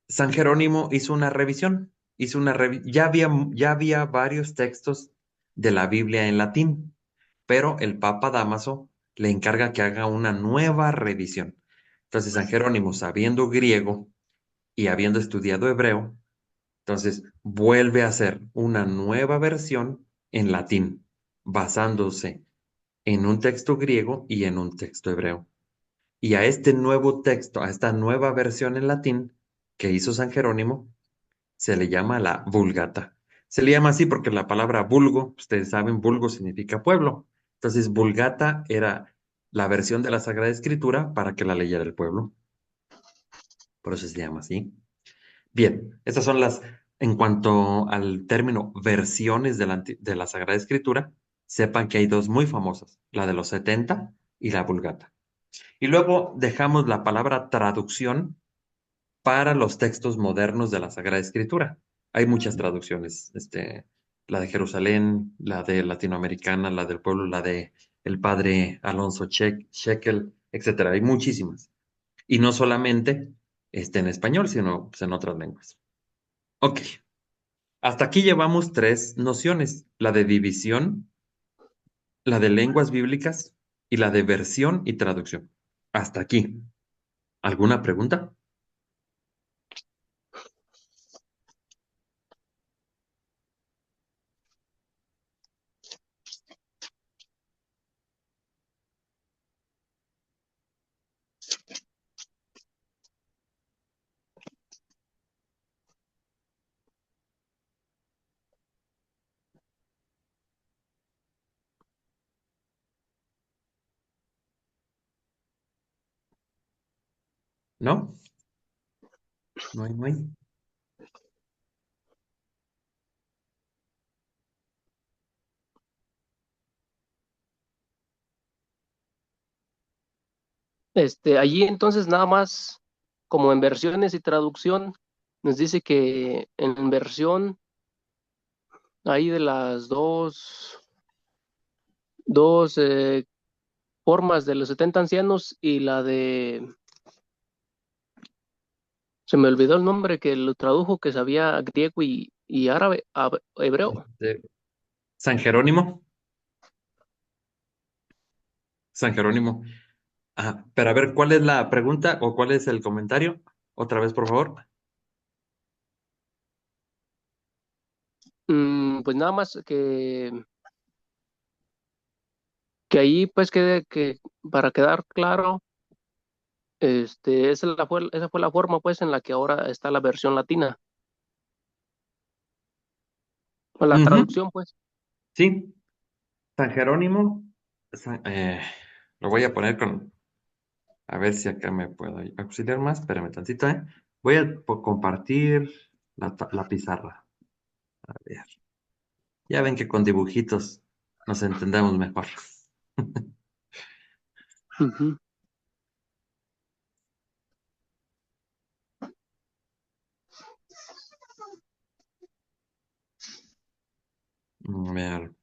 San Jerónimo hizo una revisión, ya había varios textos de la Biblia en latín, pero el Papa Dámaso le encarga que haga una nueva revisión. Entonces San Jerónimo, sabiendo griego y habiendo estudiado hebreo, entonces vuelve a hacer una nueva versión en latín, basándose en un texto griego y en un texto hebreo. Y a este nuevo texto, a esta nueva versión en latín que hizo San Jerónimo, se le llama la Vulgata. Se le llama así porque la palabra vulgo, ustedes saben, vulgo significa pueblo. Entonces, Vulgata era la versión de la Sagrada Escritura para que la leyera el pueblo. Por eso se llama así. Bien, estas son en cuanto al término versiones de la Sagrada Escritura, sepan que hay dos muy famosas, la de los 70 y la Vulgata. Y luego dejamos la palabra traducción para los textos modernos de la Sagrada Escritura. Hay muchas traducciones, la de Jerusalén, la de Latinoamericana, la del pueblo, la de el padre Alonso Shekel, etcétera. Hay muchísimas. Y no solamente en español, sino pues, en otras lenguas. Ok, hasta aquí llevamos tres nociones, la de división, la de lenguas bíblicas y la de versión y traducción. Hasta aquí. ¿Alguna pregunta? ¿No? No hay, no hay. Allí entonces nada más, como en versiones y traducción, nos dice que en versión hay de las dos formas de los 70 ancianos y la de, se me olvidó el nombre que lo tradujo, que sabía griego y árabe, hebreo. De San Jerónimo. San Jerónimo. Ah, pero a ver, ¿cuál es la pregunta o cuál es el comentario? Otra vez, por favor. Pues nada más que ahí pues quede que para quedar claro, esa fue la forma pues en la que ahora está la versión latina, o la Ujú. traducción pues. Sí, San Jerónimo. Lo voy a poner a ver si acá me puedo auxiliar más. Espérame tantito, ¿eh? Voy a compartir la pizarra. A ver. Ya ven que con dibujitos nos entendemos mejor. Ujú. A ver.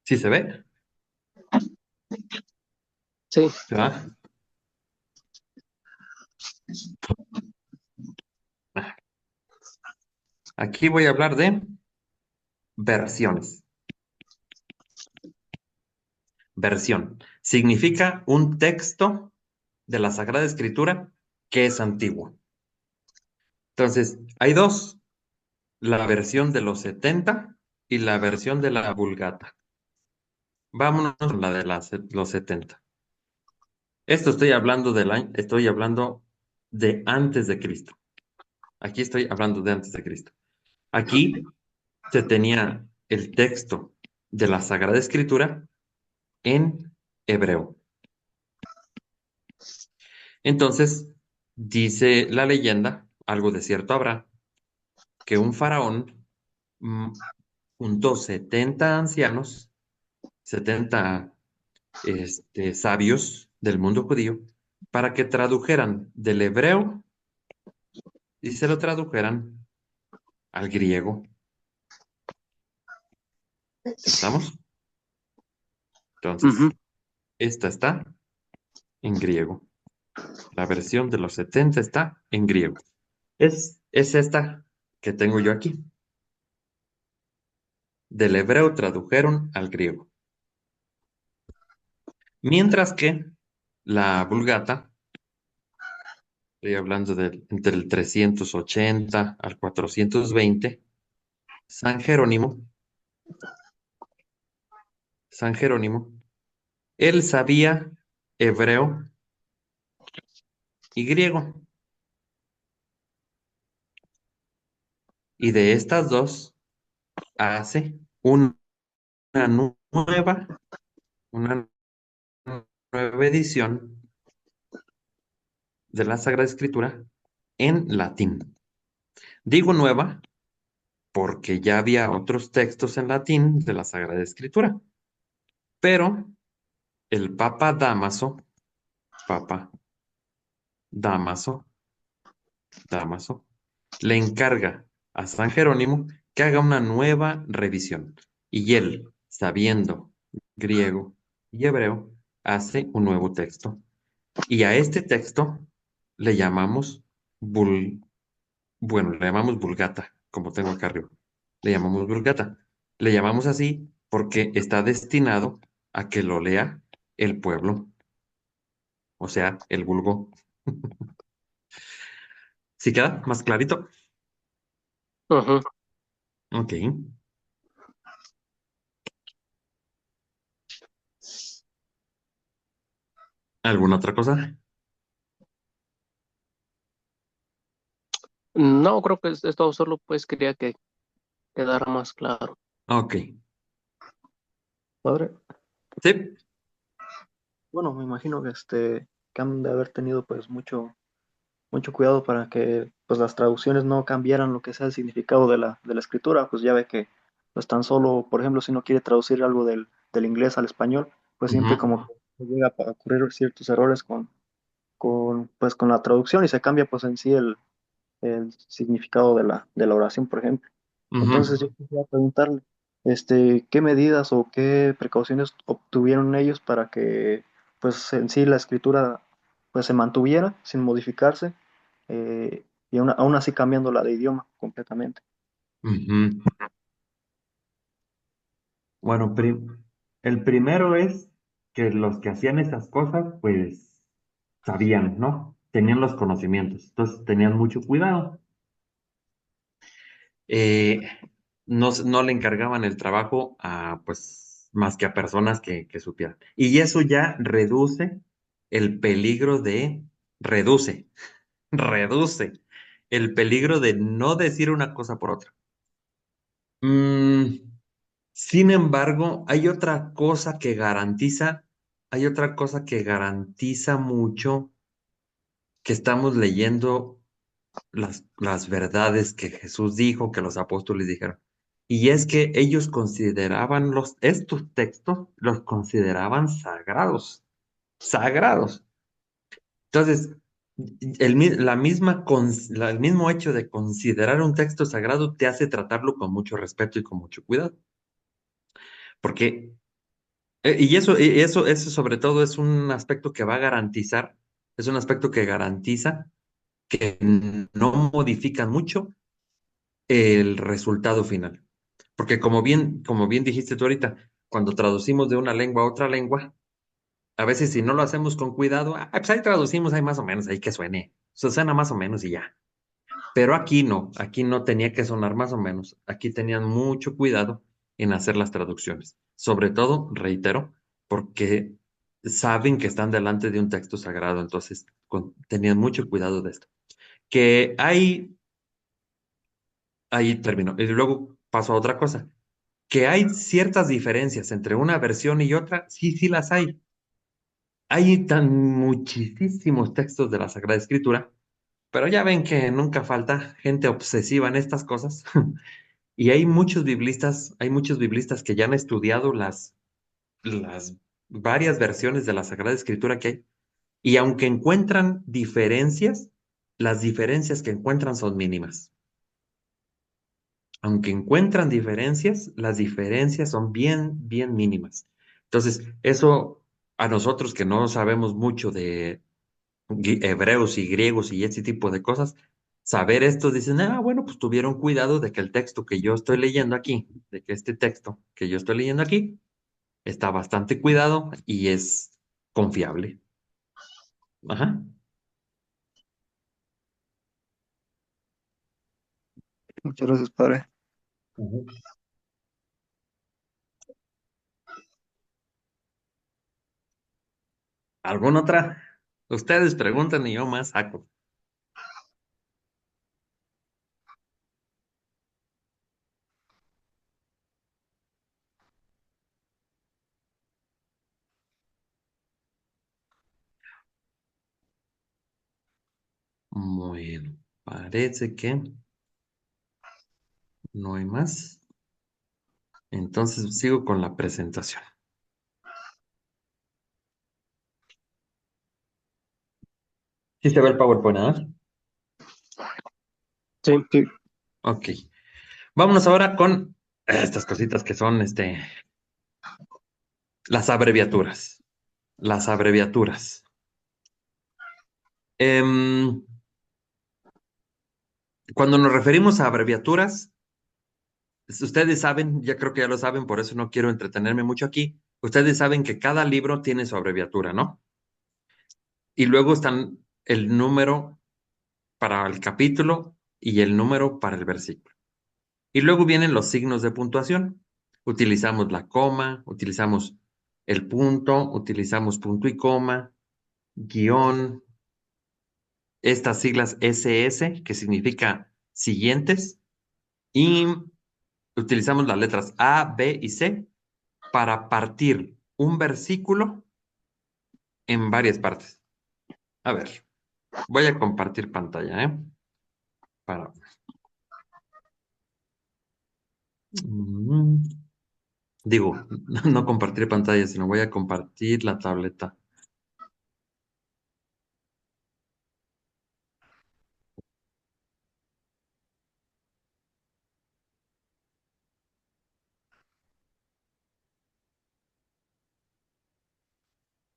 ¿Sí se ve? Sí, ¿Se va? Aquí voy a hablar de versiones. Versión. Significa un texto de la Sagrada Escritura que es antiguo. Entonces, hay dos, la versión de los 70 y la versión de la Vulgata. Vámonos con la de los 70. Esto estoy hablando estoy hablando de antes de Cristo. Aquí estoy hablando de antes de Cristo. Aquí se tenía el texto de la Sagrada Escritura en hebreo. Entonces, dice la leyenda, algo de cierto habrá, que un faraón mm, juntó 70 ancianos, 70 sabios del mundo judío, para que tradujeran del hebreo y se lo tradujeran al griego. ¿Estamos? Entonces, Ujú. esta está en griego. La versión de los 70 está en griego. Es esta que tengo yo aquí. Del hebreo tradujeron al griego. Mientras que la Vulgata, estoy hablando entre el 380 al 420, San Jerónimo, San Jerónimo, él sabía hebreo y griego. Y de estas dos hace nueva, una nueva edición de la Sagrada Escritura en latín. Digo nueva porque ya había otros textos en latín de la Sagrada Escritura, pero el Papa Damaso, Damaso, le encarga a San Jerónimo que haga una nueva revisión. Y él, sabiendo griego y hebreo, hace un nuevo texto. Y a este texto le llamamos le llamamos Vulgata, como tengo acá arriba. Le llamamos Vulgata. Le llamamos así porque está destinado a que lo lea el pueblo, o sea, el vulgo. ¿Sí queda más clarito? Ujú. Ok. ¿Alguna otra cosa? No, creo que es todo, solo pues quería que quedara más claro. Ok. Padre, Sí. bueno, me imagino que que han de haber tenido pues mucho cuidado para que pues las traducciones no cambiaran lo que sea el significado de la escritura, pues ya ve que pues tan solo, por ejemplo, si uno quiere traducir algo del inglés al español, pues siempre Ujú, como que llega a ocurrir ciertos errores pues con la traducción y se cambia pues en sí el significado de la oración, por ejemplo. Entonces ujú, yo quisiera preguntarle, ¿qué medidas o qué precauciones obtuvieron ellos para que, pues, en sí la escritura, pues, se mantuviera sin modificarse y aún así cambiándola de idioma completamente? ujú. Bueno, el primero es que los que hacían esas cosas, pues sabían, ¿no? Tenían los conocimientos, entonces tenían mucho cuidado. Eh, no le encargaban el trabajo a, pues, más que a personas que supieran. Y eso ya el peligro de, reduce, reduce el peligro de no decir una cosa por otra. Mm, sin embargo, hay otra cosa que garantiza mucho que estamos leyendo las verdades que Jesús dijo, que los apóstoles dijeron. Y es que ellos consideraban estos textos, los consideraban sagrados, sagrados. Entonces, el mismo hecho de considerar un texto sagrado te hace tratarlo con mucho respeto y con mucho cuidado. Porque, eso sobre todo es un aspecto que va a garantizar, es un aspecto que garantiza que no modifican mucho el resultado final. Porque como bien dijiste tú ahorita, cuando traducimos de una lengua a otra lengua, a veces si no lo hacemos con cuidado, pues ahí traducimos, ahí más o menos, ahí que suene. O sea, suena más o menos y ya. Pero aquí no tenía que sonar más o menos. Aquí tenían mucho cuidado en hacer las traducciones. Sobre todo, reitero, porque saben que están delante de un texto sagrado, entonces tenían mucho cuidado de esto. Que ahí terminó. Y luego pasó a otra cosa. Que hay ciertas diferencias entre una versión y otra, sí, sí las hay. Hay tan muchísimos textos de la Sagrada Escritura, pero ya ven que nunca falta gente obsesiva en estas cosas. Y hay muchos biblistas que ya han estudiado las varias versiones de la Sagrada Escritura que hay, y aunque encuentran diferencias, las diferencias que encuentran son mínimas. Aunque encuentran diferencias, las diferencias son bien, bien mínimas. Entonces, eso a nosotros que no sabemos mucho de hebreos y griegos y ese tipo de cosas, saber esto, dicen, ah, bueno, pues tuvieron cuidado de que el texto que yo estoy leyendo aquí, de que este texto que yo estoy leyendo aquí, está bastante cuidado y es confiable. Ajá. Muchas gracias, padre. Ujú. ¿Alguna otra? Ustedes preguntan y yo más saco. Bueno, parece que no hay más. Entonces sigo con la presentación. ¿Sí se ve el PowerPoint, ¿ah? Sí, Sí, Ok. Vámonos ahora con estas cositas que son las abreviaturas. Las abreviaturas. Em, Cuando nos referimos a abreviaturas, ustedes saben, ya creo que ya lo saben, por eso no quiero entretenerme mucho aquí. Ustedes saben que cada libro tiene su abreviatura, ¿no? Y luego están el número para el capítulo y el número para el versículo. Y luego vienen los signos de puntuación. Utilizamos la coma, utilizamos el punto, utilizamos punto y coma, guión, estas siglas SS, que significa siguientes, y utilizamos las letras A, B y C para partir un versículo en varias partes. A ver, voy a compartir pantalla, ¿eh? Para... Mm, Digo, no compartir pantalla, sino voy a compartir la tableta.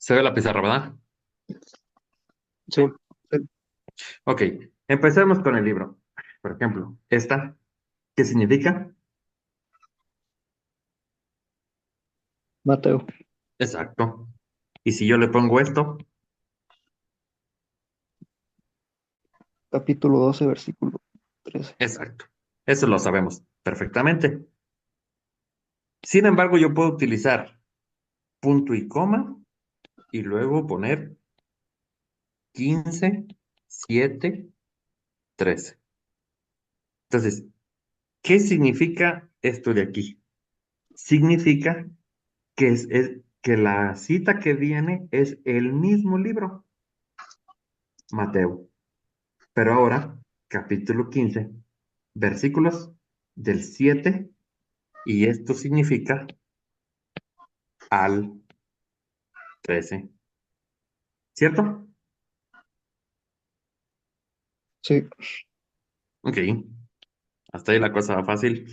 ¿Se ve la pizarra, verdad? sí, sí. Ok, empecemos con el libro. Por ejemplo, esta, ¿qué significa? Mateo, Exacto. Y si yo le pongo esto, capítulo 12, versículo 13. exacto. Eso lo sabemos perfectamente. Sin embargo, yo puedo utilizar punto y coma y luego poner 15, 7, 13. Entonces, ¿qué significa esto de aquí? Significa que que la cita que viene es el mismo libro, Mateo. Pero ahora, capítulo 15, versículos del 7, y esto significa al 13, ¿cierto? Sí, Ok, hasta ahí la cosa va fácil.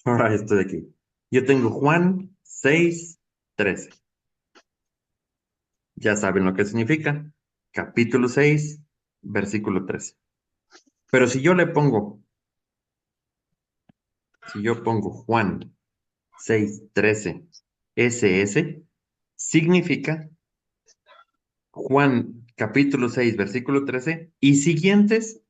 Ahora esto de aquí. Yo tengo Juan 6, 13. Ya saben lo que significa. Capítulo 6, versículo 13. Pero si yo pongo Juan 6, 13, SS, significa Juan capítulo 6, versículo 13 y siguientes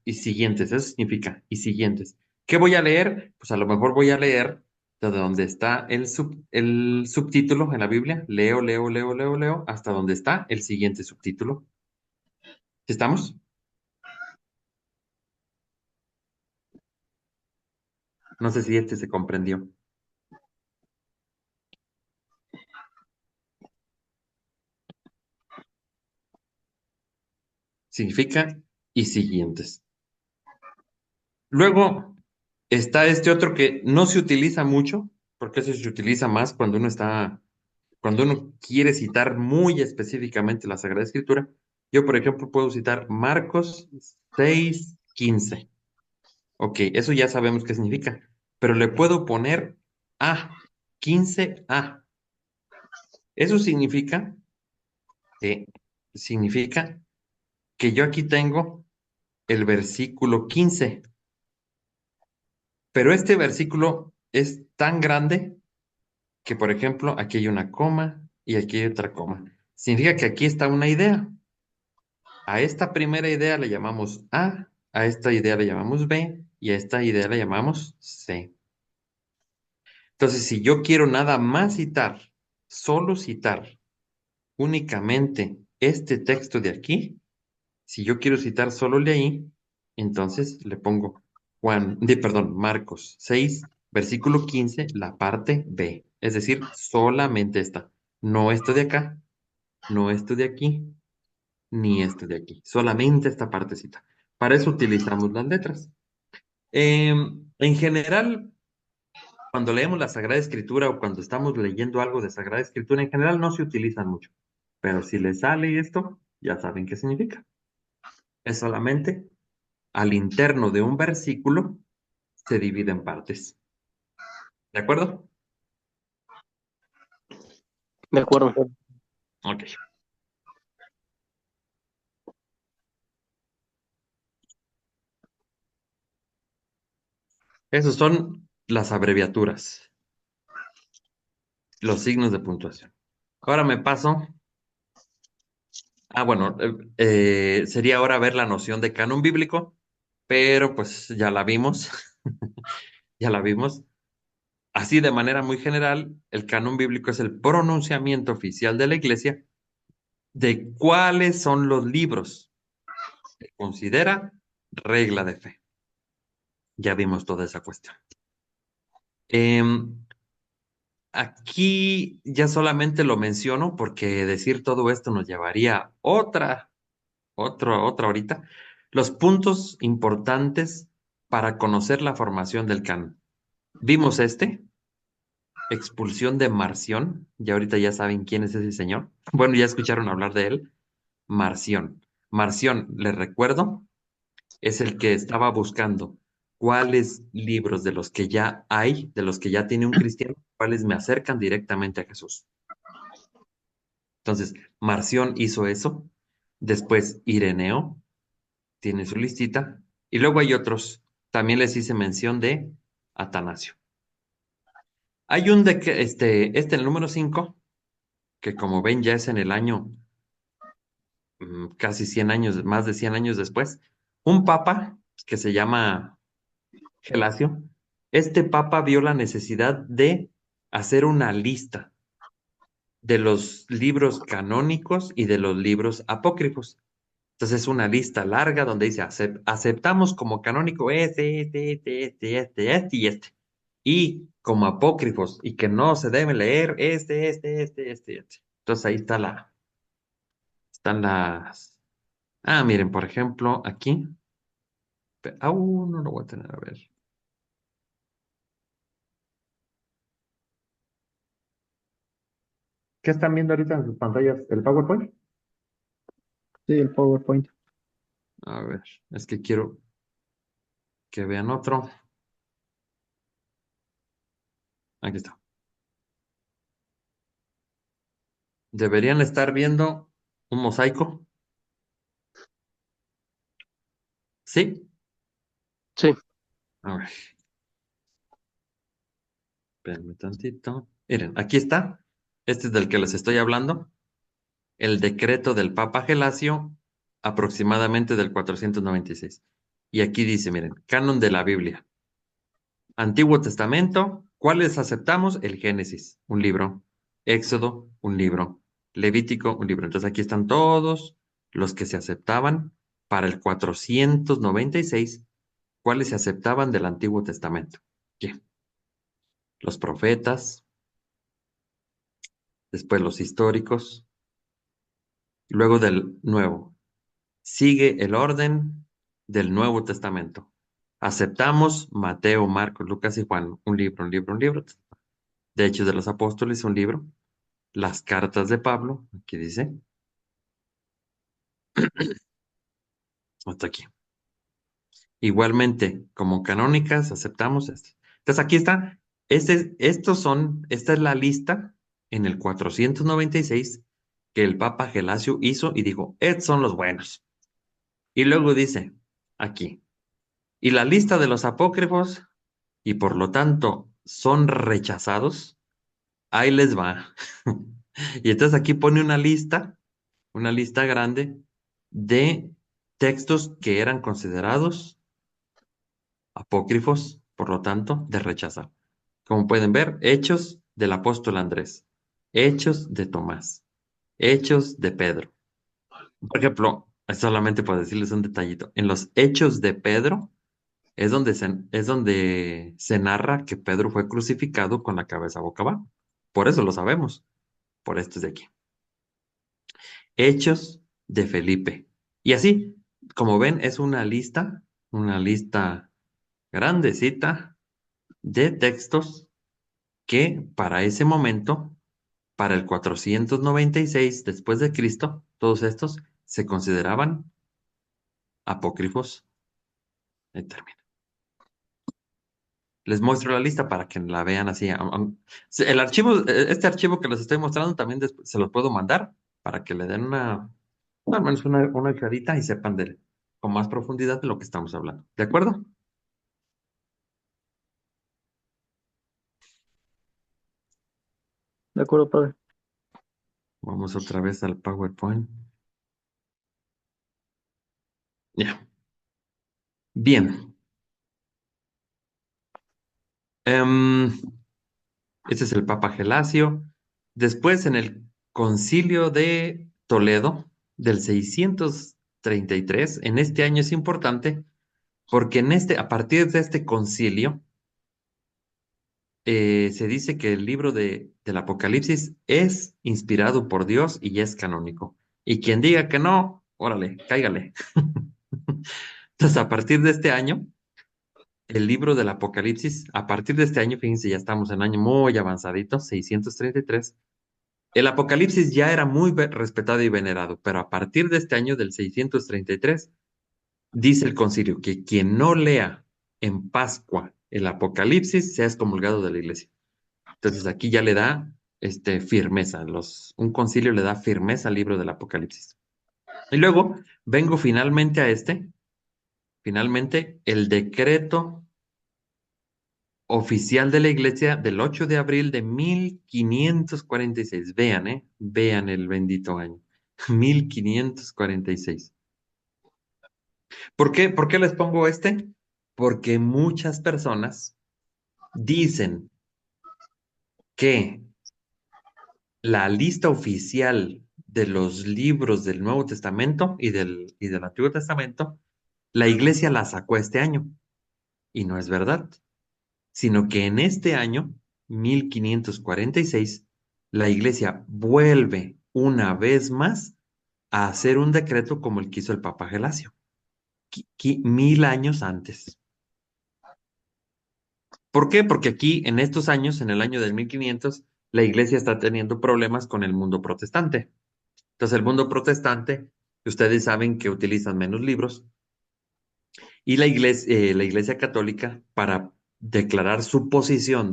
y siguientes. Eso significa y siguientes. ¿Qué voy a leer? Pues a lo mejor voy a leer de donde está el subtítulo en la Biblia. Leo, leo, leo, leo, leo, hasta donde está el siguiente subtítulo. ¿Estamos? No sé si este se comprendió. Significa y siguientes. Luego está este otro que no se utiliza mucho, porque eso se utiliza más cuando uno quiere citar muy específicamente la Sagrada Escritura. Yo, por ejemplo, puedo citar Marcos 6:15. Ok, eso ya sabemos qué significa, pero le puedo poner A, 15A. Eso eh, significa que yo aquí tengo el versículo 15, pero este versículo es tan grande que, por ejemplo, aquí hay una coma y aquí hay otra coma. Significa que aquí está una idea. A esta primera idea le llamamos a esta idea le llamamos B y a esta idea le llamamos C. Entonces, si yo quiero nada más citar, solo citar únicamente este texto de aquí, si yo quiero citar solo el de ahí, entonces le pongo Marcos 6, versículo 15, la parte B. Es decir, solamente esta. No esto de acá, no esto de aquí, ni esto de aquí. Solamente esta partecita. Para eso utilizamos las letras. En general, cuando leemos la Sagrada Escritura o cuando estamos leyendo algo de Sagrada Escritura, en general no se utilizan mucho. Pero si les sale esto, ya saben qué significa. Es solamente al interno de un versículo se divide en partes. ¿De acuerdo? De acuerdo. Ok. Esos son las abreviaturas, los signos de puntuación. Ahora me paso. Bueno, sería ahora ver la noción de canon bíblico, pero pues ya la vimos, ya la vimos. Así de manera muy general, el canon bíblico es el pronunciamiento oficial de la Iglesia de cuáles son los libros que considera regla de fe. Ya vimos toda esa cuestión. Em, Aquí ya solamente lo menciono porque decir todo esto nos llevaría otra horita. Los puntos importantes para conocer la formación del canon. Vimos expulsión de Marción, y ahorita ya saben quién es ese señor. Bueno, ya escucharon hablar de él. Marción. Marción, les recuerdo, es el que estaba buscando cuáles libros de los que ya hay, de los que ya tiene un cristiano, cuáles me acercan directamente a Jesús. Entonces, Marción hizo eso. Después, Ireneo tiene su listita. Y luego hay otros. También les hice mención de Atanasio. Hay un de que, el número 5 que como ven ya es en el año casi 100 años, más de 100 años después, un papa que se llama Gelasio. Este papa vio la necesidad de hacer una lista de los libros canónicos y de los libros apócrifos. Entonces, una lista larga donde dice, aceptamos como canónico este y este. Y como apócrifos y que no se deben leer este. Entonces, ahí están las... miren, por ejemplo, aquí. No lo voy a tener, a ver. ¿Qué están viendo ahorita en sus pantallas? ¿El PowerPoint? Sí, el PowerPoint. A ver, es que quiero que vean otro. Aquí está. Deberían estar viendo un mosaico. ¿Sí? Sí, A ver, espérenme tantito. Miren, aquí está. Este es del que les estoy hablando. El decreto del Papa Gelasio, aproximadamente del 496. Y aquí dice, miren, canon de la Biblia. Antiguo Testamento, ¿cuáles aceptamos? El Génesis, un libro. Éxodo, un libro. Levítico, un libro. Entonces aquí están todos los que se aceptaban para el 496, ¿cuáles se aceptaban del Antiguo Testamento? ¿Qué? Los profetas, después los históricos, luego del Nuevo. Sigue el orden del Nuevo Testamento. Aceptamos Mateo, Marcos, Lucas y Juan, un libro, un libro, un libro. De Hechos de los Apóstoles, un libro. Las cartas de Pablo, aquí dice, hasta aquí. Igualmente, como canónicas, aceptamos esto. Entonces, aquí está, esta es la lista en el 496 que el Papa Gelasio hizo y dijo, estos son los buenos. Y luego dice, aquí, y la lista de los apócrifos, y por lo tanto son rechazados, ahí les va. Y entonces aquí pone una lista grande de textos que eran considerados apócrifos, por lo tanto, de rechazar. Como pueden ver, Hechos del apóstol Andrés, Hechos de Tomás, Hechos de Pedro. Por ejemplo, solamente para decirles un detallito, en los Hechos de Pedro es donde se narra que Pedro fue crucificado con la cabeza boca abajo. Por eso lo sabemos, por esto es de aquí. Hechos de Felipe. Y así, como ven, es una lista grandecita de textos que para ese momento, para el 496 después de Cristo, todos estos se consideraban apócrifos. Ahí termina. Les muestro la lista para que la vean así. El archivo, este archivo que les estoy mostrando también se los puedo mandar para que le den al menos una echadita y sepan con más profundidad de lo que estamos hablando. ¿De acuerdo? De acuerdo, padre. Vamos otra vez al PowerPoint. Ya. Bien. Em, Este es el Papa Gelasio. Después, en el Concilio de Toledo del 633, en este año es importante porque a partir de este concilio, se dice que el libro del Apocalipsis es inspirado por Dios y es canónico. Y quien diga que no, órale, cáigale. Entonces, a partir de este año, el libro del Apocalipsis, a partir de este año, fíjense, ya estamos en año muy avanzadito, 633. El Apocalipsis ya era muy respetado y venerado, pero a partir de este año del 633, dice el concilio que quien no lea en Pascua el Apocalipsis sea excomulgado de la iglesia. Entonces aquí ya le da firmeza, un concilio le da firmeza al libro del Apocalipsis. Y luego vengo finalmente finalmente el decreto oficial de la iglesia del 8 de abril de 1546. Vean, vean el bendito año. 1546. ¿Por qué les pongo este? Porque muchas personas dicen que la lista oficial de los libros del Nuevo Testamento y del Antiguo Testamento, la iglesia la sacó este año. Y no es verdad, sino que en este año, 1546, la iglesia vuelve una vez más a hacer un decreto como el que hizo el Papa Gelasio, 1000 años antes. ¿Por qué? Porque aquí, en estos años, en el año del 1500, la iglesia está teniendo problemas con el mundo protestante. Entonces, el mundo protestante, ustedes saben que utilizan menos libros, y la iglesia católica, para declarar su posición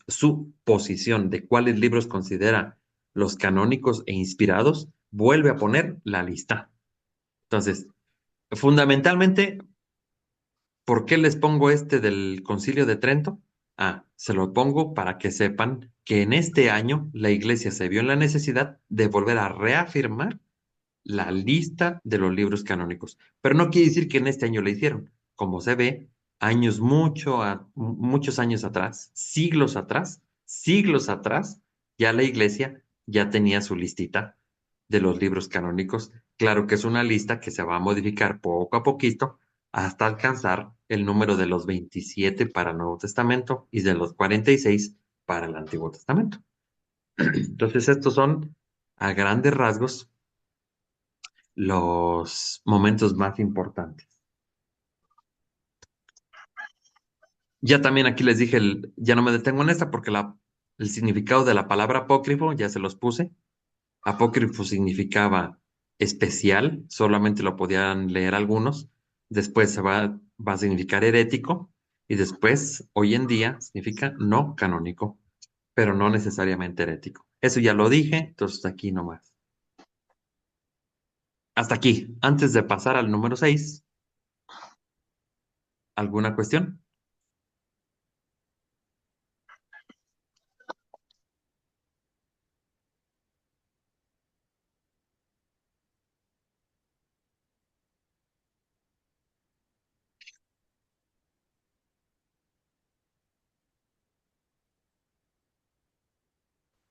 su posición de cuáles libros considera los canónicos e inspirados, vuelve a poner la lista. Entonces, fundamentalmente, ¿por qué les pongo este del Concilio de Trento? Se lo pongo para que sepan que en este año la iglesia se vio en la necesidad de volver a reafirmar la lista de los libros canónicos. Pero no quiere decir que en este año la hicieron. Como se ve, muchos años atrás, siglos atrás, ya la iglesia ya tenía su listita de los libros canónicos. Claro que es una lista que se va a modificar poco a poquito hasta alcanzar el número de los 27 para el Nuevo Testamento y de los 46 para el Antiguo Testamento. Entonces, estos son a grandes rasgos los momentos más importantes. Ya también aquí les dije, ya no me detengo en esta porque el significado de la palabra apócrifo ya se los puse. Apócrifo significaba especial, solamente lo podían leer algunos. Después va a significar herético y después, hoy en día, significa no canónico, pero no necesariamente herético. Eso ya lo dije, entonces aquí nomás. Hasta aquí. Antes de pasar al número 6, ¿alguna cuestión?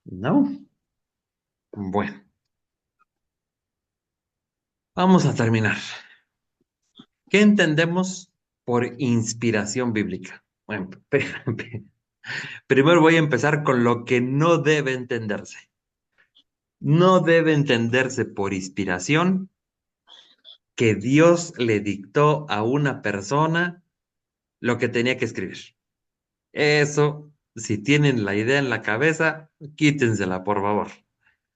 No. Bueno, vamos a terminar. ¿Qué entendemos por inspiración bíblica? Bueno, primero voy a empezar con lo que no debe entenderse. No debe entenderse por inspiración que Dios le dictó a una persona lo que tenía que escribir. Eso, si tienen la idea en la cabeza, quítensela, por favor.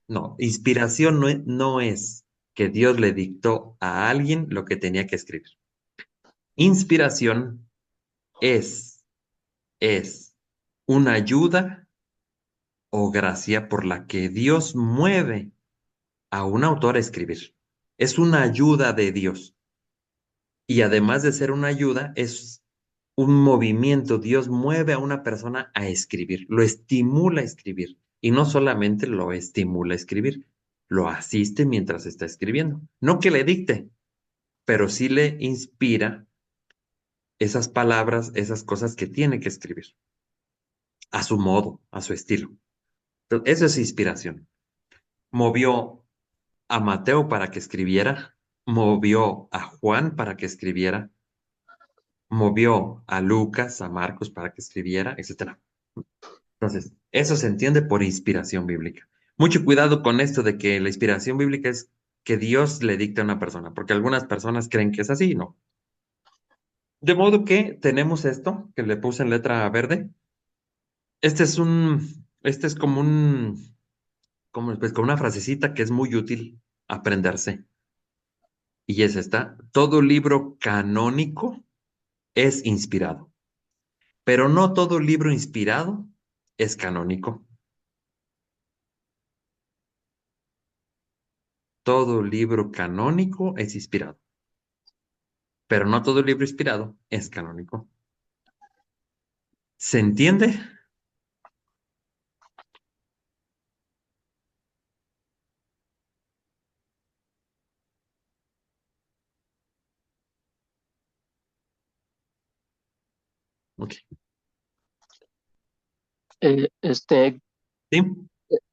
No, inspiración no es que Dios le dictó a alguien lo que tenía que escribir. Inspiración es una ayuda o gracia por la que Dios mueve a un autor a escribir. Es una ayuda de Dios. Y además de ser una ayuda, es un movimiento. Dios mueve a una persona a escribir, lo estimula a escribir. Y no solamente lo estimula a escribir, lo asiste mientras está escribiendo. No que le dicte, pero sí le inspira esas palabras, esas cosas que tiene que escribir, a su modo, a su estilo. Entonces, eso es inspiración. Movió a Mateo para que escribiera, movió a Juan para que escribiera, movió a Lucas, a Marcos para que escribiera, etcétera. Entonces, eso se entiende por inspiración bíblica. Mucho cuidado con esto de que la inspiración bíblica es que Dios le dicta a una persona, porque algunas personas creen que es así, ¿no? De modo que tenemos esto que le puse en letra verde. Este es como una frasecita que es muy útil aprenderse. Y es esta: todo libro canónico es inspirado, pero no todo libro inspirado es canónico. Todo libro canónico es inspirado, pero no todo libro inspirado es canónico. ¿Se entiende? Ok. Este, ¿Sí?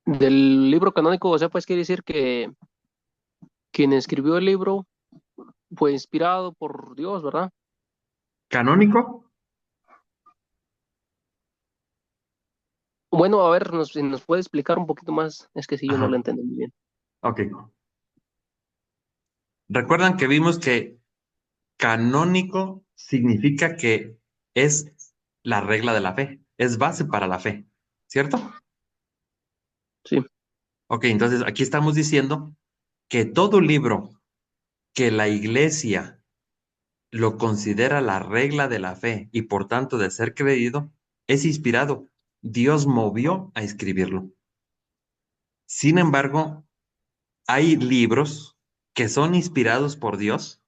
del libro canónico, o sea, pues quiere decir que quien escribió el libro fue inspirado por Dios, ¿verdad? ¿Canónico? Bueno, a ver, si nos puede explicar un poquito más, es que sí, yo no lo Ajá. entendí muy bien. Ok. Recuerdan que vimos que canónico significa que es la regla de la fe, es base para la fe, ¿cierto? Sí, Ok, entonces aquí estamos diciendo que todo libro que la iglesia lo considera la regla de la fe y por tanto de ser creído, es inspirado. Dios movió a escribirlo. Sin embargo, hay libros que son inspirados por Dios.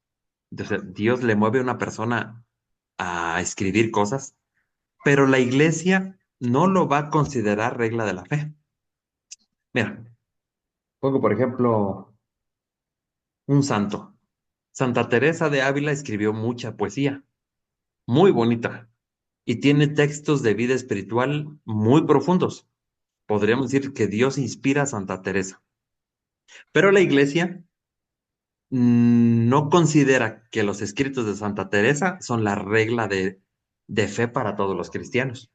Dios le mueve a una persona a escribir cosas, pero la iglesia no lo va a considerar regla de la fe. Mira, pongo por ejemplo un santo. Santa Teresa de Ávila escribió mucha poesía, muy bonita, y tiene textos de vida espiritual muy profundos. Podríamos decir que Dios inspira a Santa Teresa. Pero la iglesia no considera que los escritos de Santa Teresa son la regla de fe para todos los cristianos.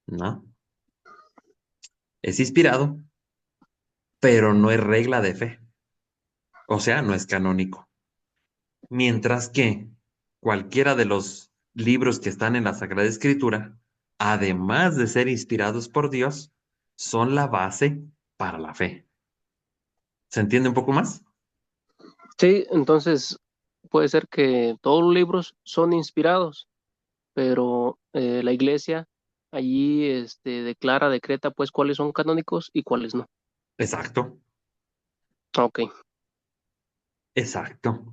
No, es inspirado, pero no es regla de fe. O sea, no es canónico. Mientras que cualquiera de los libros que están en la Sagrada Escritura, además de ser inspirados por Dios, son la base para la fe. ¿Se entiende un poco más? Sí, entonces puede ser que todos los libros son inspirados, pero la iglesia allí declara, decreta pues cuáles son canónicos y cuáles no. Exacto, Ok. exacto.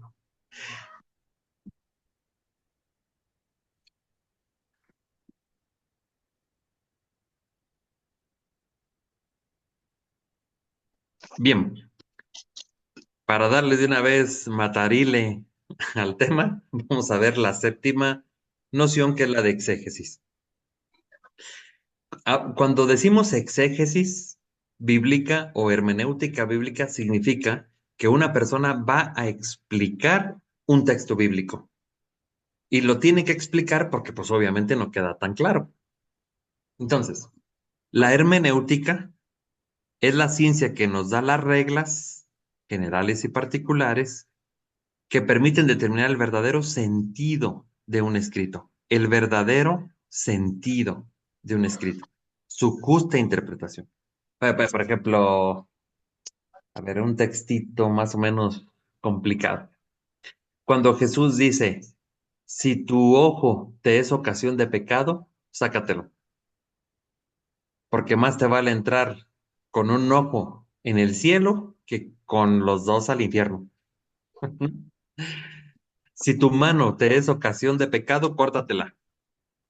Bien, para darle de una vez matarile al tema, vamos a ver la séptima noción que es la de exégesis. Cuando decimos exégesis bíblica o hermenéutica bíblica, significa que una persona va a explicar un texto bíblico y lo tiene que explicar porque pues obviamente no queda tan claro. Entonces, la hermenéutica es la ciencia que nos da las reglas generales y particulares que permiten determinar el verdadero sentido de un escrito, el verdadero sentido de un escrito, su justa interpretación. Por ejemplo, a ver, un textito más o menos complicado. Cuando Jesús dice, si tu ojo te es ocasión de pecado, sácatelo, porque más te vale entrar con un ojo en el cielo que con los dos al infierno. Si tu mano te es ocasión de pecado, córtatela.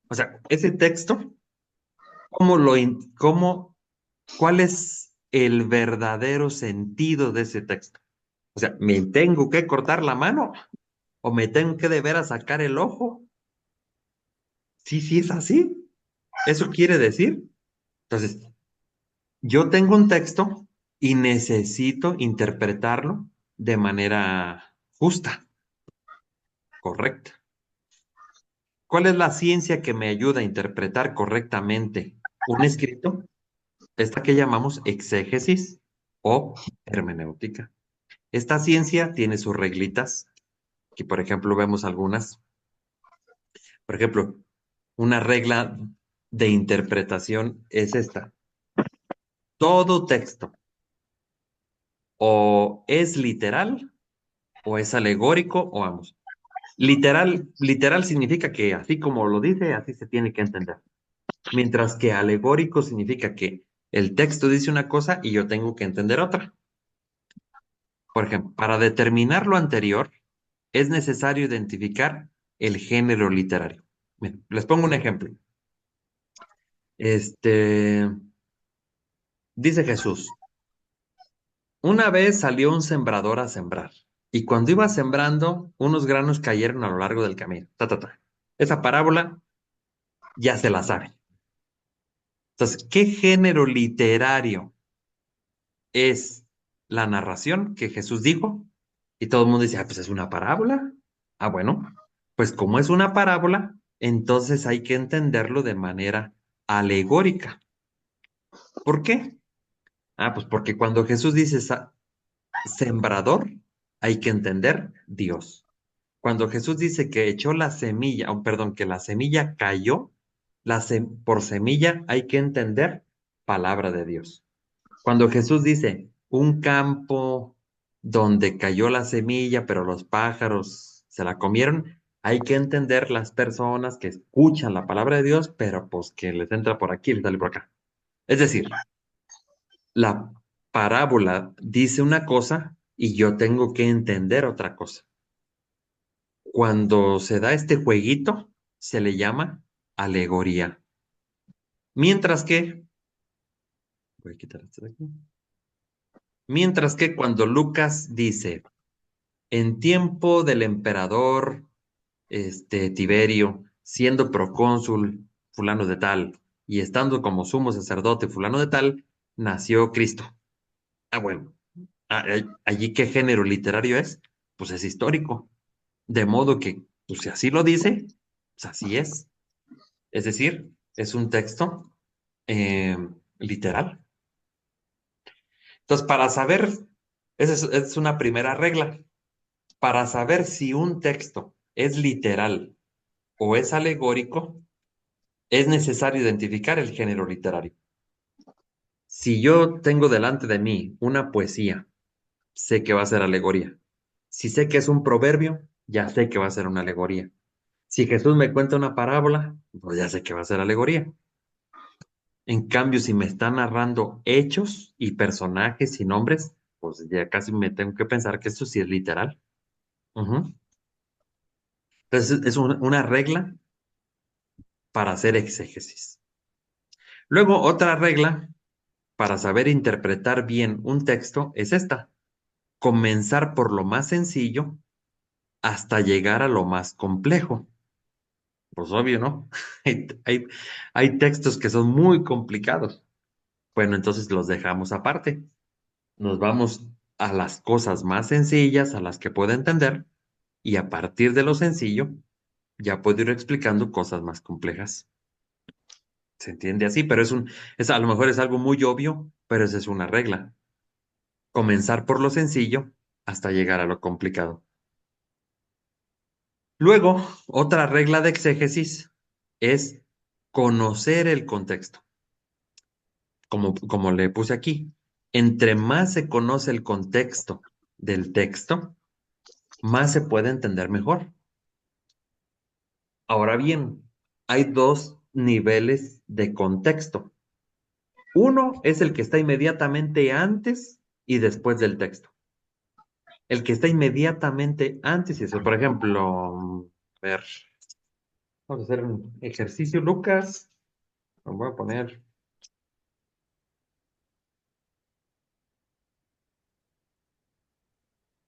O sea, ese texto, ¿cuál es el verdadero sentido de ese texto? O sea, ¿me tengo que cortar la mano o me tengo que de veras sacar el ojo? Sí, sí es así. Eso quiere decir. Entonces, yo tengo un texto y necesito interpretarlo de manera justa, correcta. ¿Cuál es la ciencia que me ayuda a interpretar correctamente un escrito? Esta que llamamos exégesis o hermenéutica. Esta ciencia tiene sus reglitas, que por ejemplo vemos algunas. Por ejemplo, una regla de interpretación es esta. Todo texto o es literal o es alegórico o ambos. Literal significa que así como lo dice, así se tiene que entender. Mientras que alegórico significa que el texto dice una cosa y yo tengo que entender otra. Por ejemplo, para determinar lo anterior, es necesario identificar el género literario. Miren, les pongo un ejemplo. Este, dice Jesús, una vez salió un sembrador a sembrar, y cuando iba sembrando, unos granos cayeron a lo largo del camino. Ta, ta, ta. Esa parábola ya se la sabe. Entonces, ¿qué género literario es la narración que Jesús dijo? Y todo el mundo dice, ah, pues es una parábola. Ah, bueno, pues como es una parábola, entonces hay que entenderlo de manera alegórica. ¿Por qué? Ah, pues porque cuando Jesús dice sembrador, hay que entender Dios. Cuando Jesús dice que echó la semilla, perdón, que la semilla cayó, por semilla hay que entender palabra de Dios. Cuando Jesús dice un campo donde cayó la semilla, pero los pájaros se la comieron, hay que entender las personas que escuchan la palabra de Dios, pero pues que les entra por aquí y les sale por acá. Es decir, la parábola dice una cosa y yo tengo que entender otra cosa. Cuando se da este jueguito, se le llama alegoría. Mientras que, voy a quitar esto de aquí. Mientras que cuando Lucas dice, en tiempo del emperador Tiberio, siendo procónsul fulano de tal, y estando como sumo sacerdote fulano de tal, nació Cristo. Ah, bueno, allí qué género literario es, pues es histórico. De modo que, pues si así lo dice, pues así es. Es decir, es un texto eh, literal. Entonces, para saber, esa es una primera regla. Para saber si un texto es literal o es alegórico, es necesario identificar el género literario. Si yo tengo delante de mí una poesía, sé que va a ser alegoría. Si sé que es un proverbio, ya sé que va a ser una alegoría. Si Jesús me cuenta una parábola, pues ya sé que va a ser alegoría. En cambio, si me está narrando hechos y personajes y nombres, pues ya casi me tengo que pensar que esto sí es literal. Ujú. Entonces, es una regla para hacer exégesis. Luego, otra regla para saber interpretar bien un texto es esta: comenzar por lo más sencillo hasta llegar a lo más complejo. Pues obvio, ¿no? Hay, hay, hay textos que son muy complicados. Bueno, entonces los dejamos aparte. Nos vamos a las cosas más sencillas, a las que pueda entender, y a partir de lo sencillo, ya puedo ir explicando cosas más complejas. Se entiende así, pero a lo mejor es algo muy obvio, pero esa es una regla. Comenzar por lo sencillo hasta llegar a lo complicado. Luego, otra regla de exégesis es conocer el contexto, como le puse aquí. Entre más se conoce el contexto del texto, más se puede entender mejor. Ahora bien, hay dos niveles de contexto. Uno es el que está inmediatamente antes y después del texto. El que está inmediatamente antes y después, por ejemplo, a ver, vamos a hacer un ejercicio, Lucas. Lo voy a poner.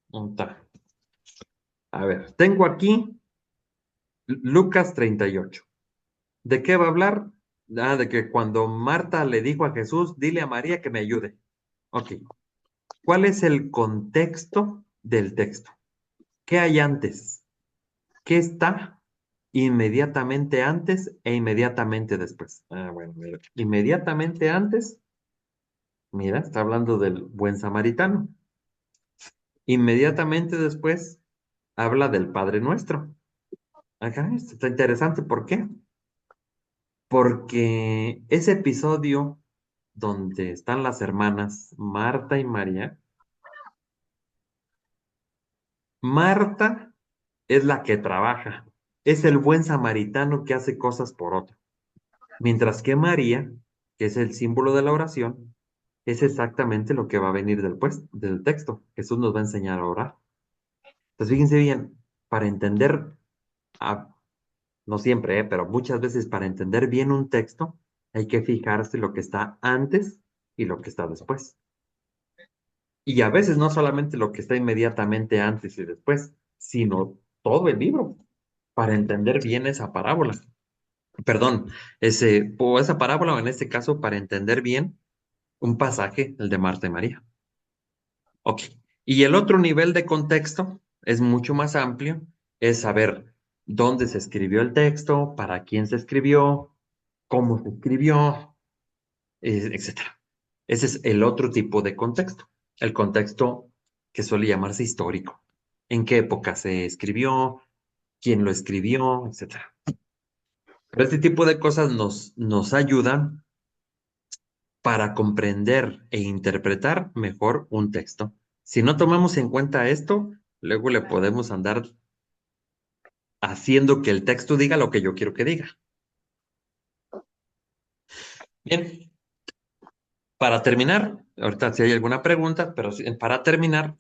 ¿Dónde está? A ver, tengo aquí Lucas 38. ¿De qué va a hablar? De que cuando Marta le dijo a Jesús, dile a María que me ayude. Ok. ¿Cuál es el contexto del texto? ¿Qué hay antes? ¿Qué está inmediatamente antes e inmediatamente después? Bueno, mira. Inmediatamente antes, mira, está hablando del buen samaritano. Inmediatamente después, habla del Padre Nuestro. Acá esto está interesante. ¿Por qué? Porque ese episodio donde están las hermanas Marta y María, Marta es la que trabaja, es el buen samaritano que hace cosas por otro, mientras que María, que es el símbolo de la oración, es exactamente lo que va a venir del texto. Jesús nos va a enseñar a orar. Entonces, fíjense bien, para entender, ah, no siempre, pero muchas veces para entender bien un texto, hay que fijarse lo que está antes y lo que está después. Y a veces no solamente lo que está inmediatamente antes y después, sino todo el libro, para entender bien esa parábola. Perdón, o esa parábola, o en este caso, para entender bien un pasaje, el de Marta y María. Ok. Y el otro nivel de contexto es mucho más amplio, es saber dónde se escribió el texto, para quién se escribió, cómo se escribió, etcétera. Ese es el otro tipo de contexto, el contexto que suele llamarse histórico. ¿En qué época se escribió? ¿Quién lo escribió? Etcétera. Pero este tipo de cosas nos ayudan para comprender e interpretar mejor un texto. Si no tomamos en cuenta esto, luego le podemos andar haciendo que el texto diga lo que yo quiero que diga. Bien, para terminar, ahorita si hay alguna pregunta, pero para terminar,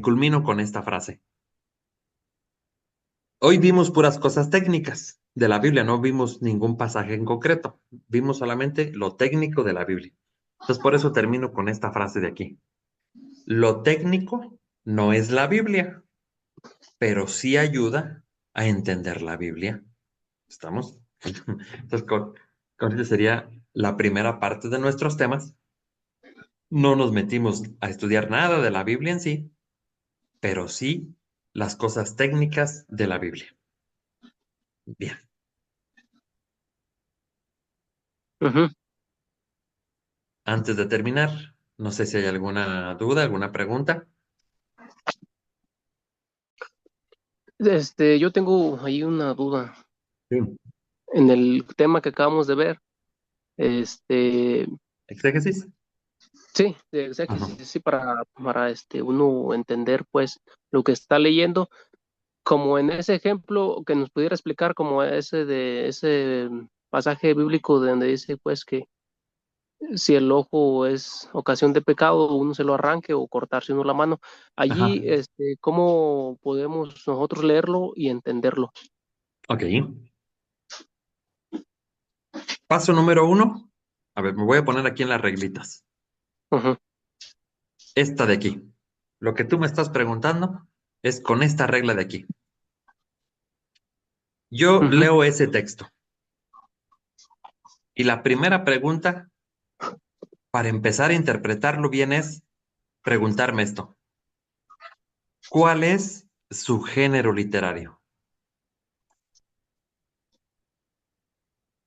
culmino con esta frase. Hoy vimos puras cosas técnicas de la Biblia, no vimos ningún pasaje en concreto, vimos solamente lo técnico de la Biblia. Entonces, por eso termino con esta frase de aquí. Lo técnico no es la Biblia. pero sí ayuda a entender la Biblia. ¿Estamos? Entonces, con esto sería la primera parte de nuestros temas. No nos metimos a estudiar nada de la Biblia en sí, pero sí las cosas técnicas de la Biblia. Bien, Ujú. antes de terminar, no sé si hay alguna duda, alguna pregunta. Yo tengo ahí una duda Sí. en el tema que acabamos de ver. Este, ¿Exégesis? sí, o sea que Ajá. sí, sí, para uno entender pues lo que está leyendo, como en ese ejemplo que nos pudiera explicar como ese pasaje bíblico donde dice pues que si el ojo es ocasión de pecado, uno se lo arranque o cortarse uno la mano. Ajá. Allí, ¿cómo podemos nosotros leerlo y entenderlo? Ok. Paso número 1. A ver, me voy a poner aquí en las reglitas. Ujú, Esta de aquí. Lo que tú me estás preguntando es con esta regla de aquí. Yo ujú, leo ese texto y la primera pregunta para empezar a interpretarlo bien es preguntarme esto. ¿Cuál es su género literario?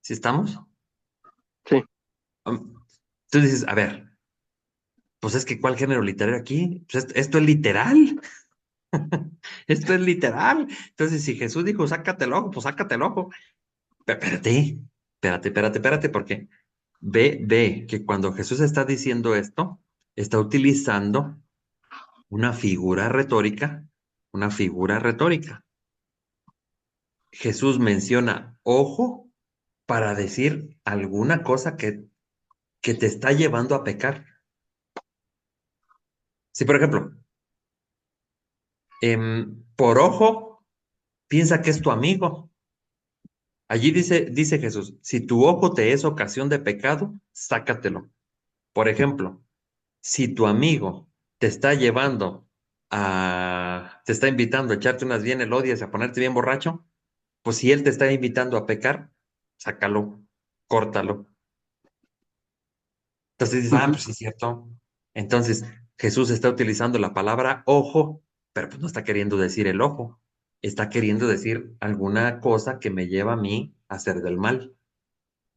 ¿Sí estamos? sí, Tú dices, a ver, pues es que ¿cuál género literario aquí? Pues esto es literal. Esto es literal. Entonces, si Jesús dijo, sácate el ojo, pues sácate el ojo. Espérate, porque ve que cuando Jesús está diciendo esto, está utilizando una figura retórica, una figura retórica. Jesús menciona ojo para decir alguna cosa que te está llevando a pecar. Si, por ejemplo, por ojo, piensa que es tu amigo. Allí dice Jesús, si tu ojo te es ocasión de pecado, sácatelo. Por ejemplo, si tu amigo te está llevando te está invitando a echarte unas bien elodias, a ponerte bien borracho, pues si él te está invitando a pecar, sácalo, córtalo. Entonces dices, ujú, pues sí es cierto. Entonces Jesús está utilizando la palabra ojo, pero pues no está queriendo decir el ojo, está queriendo decir alguna cosa que me lleva a mí a hacer del mal.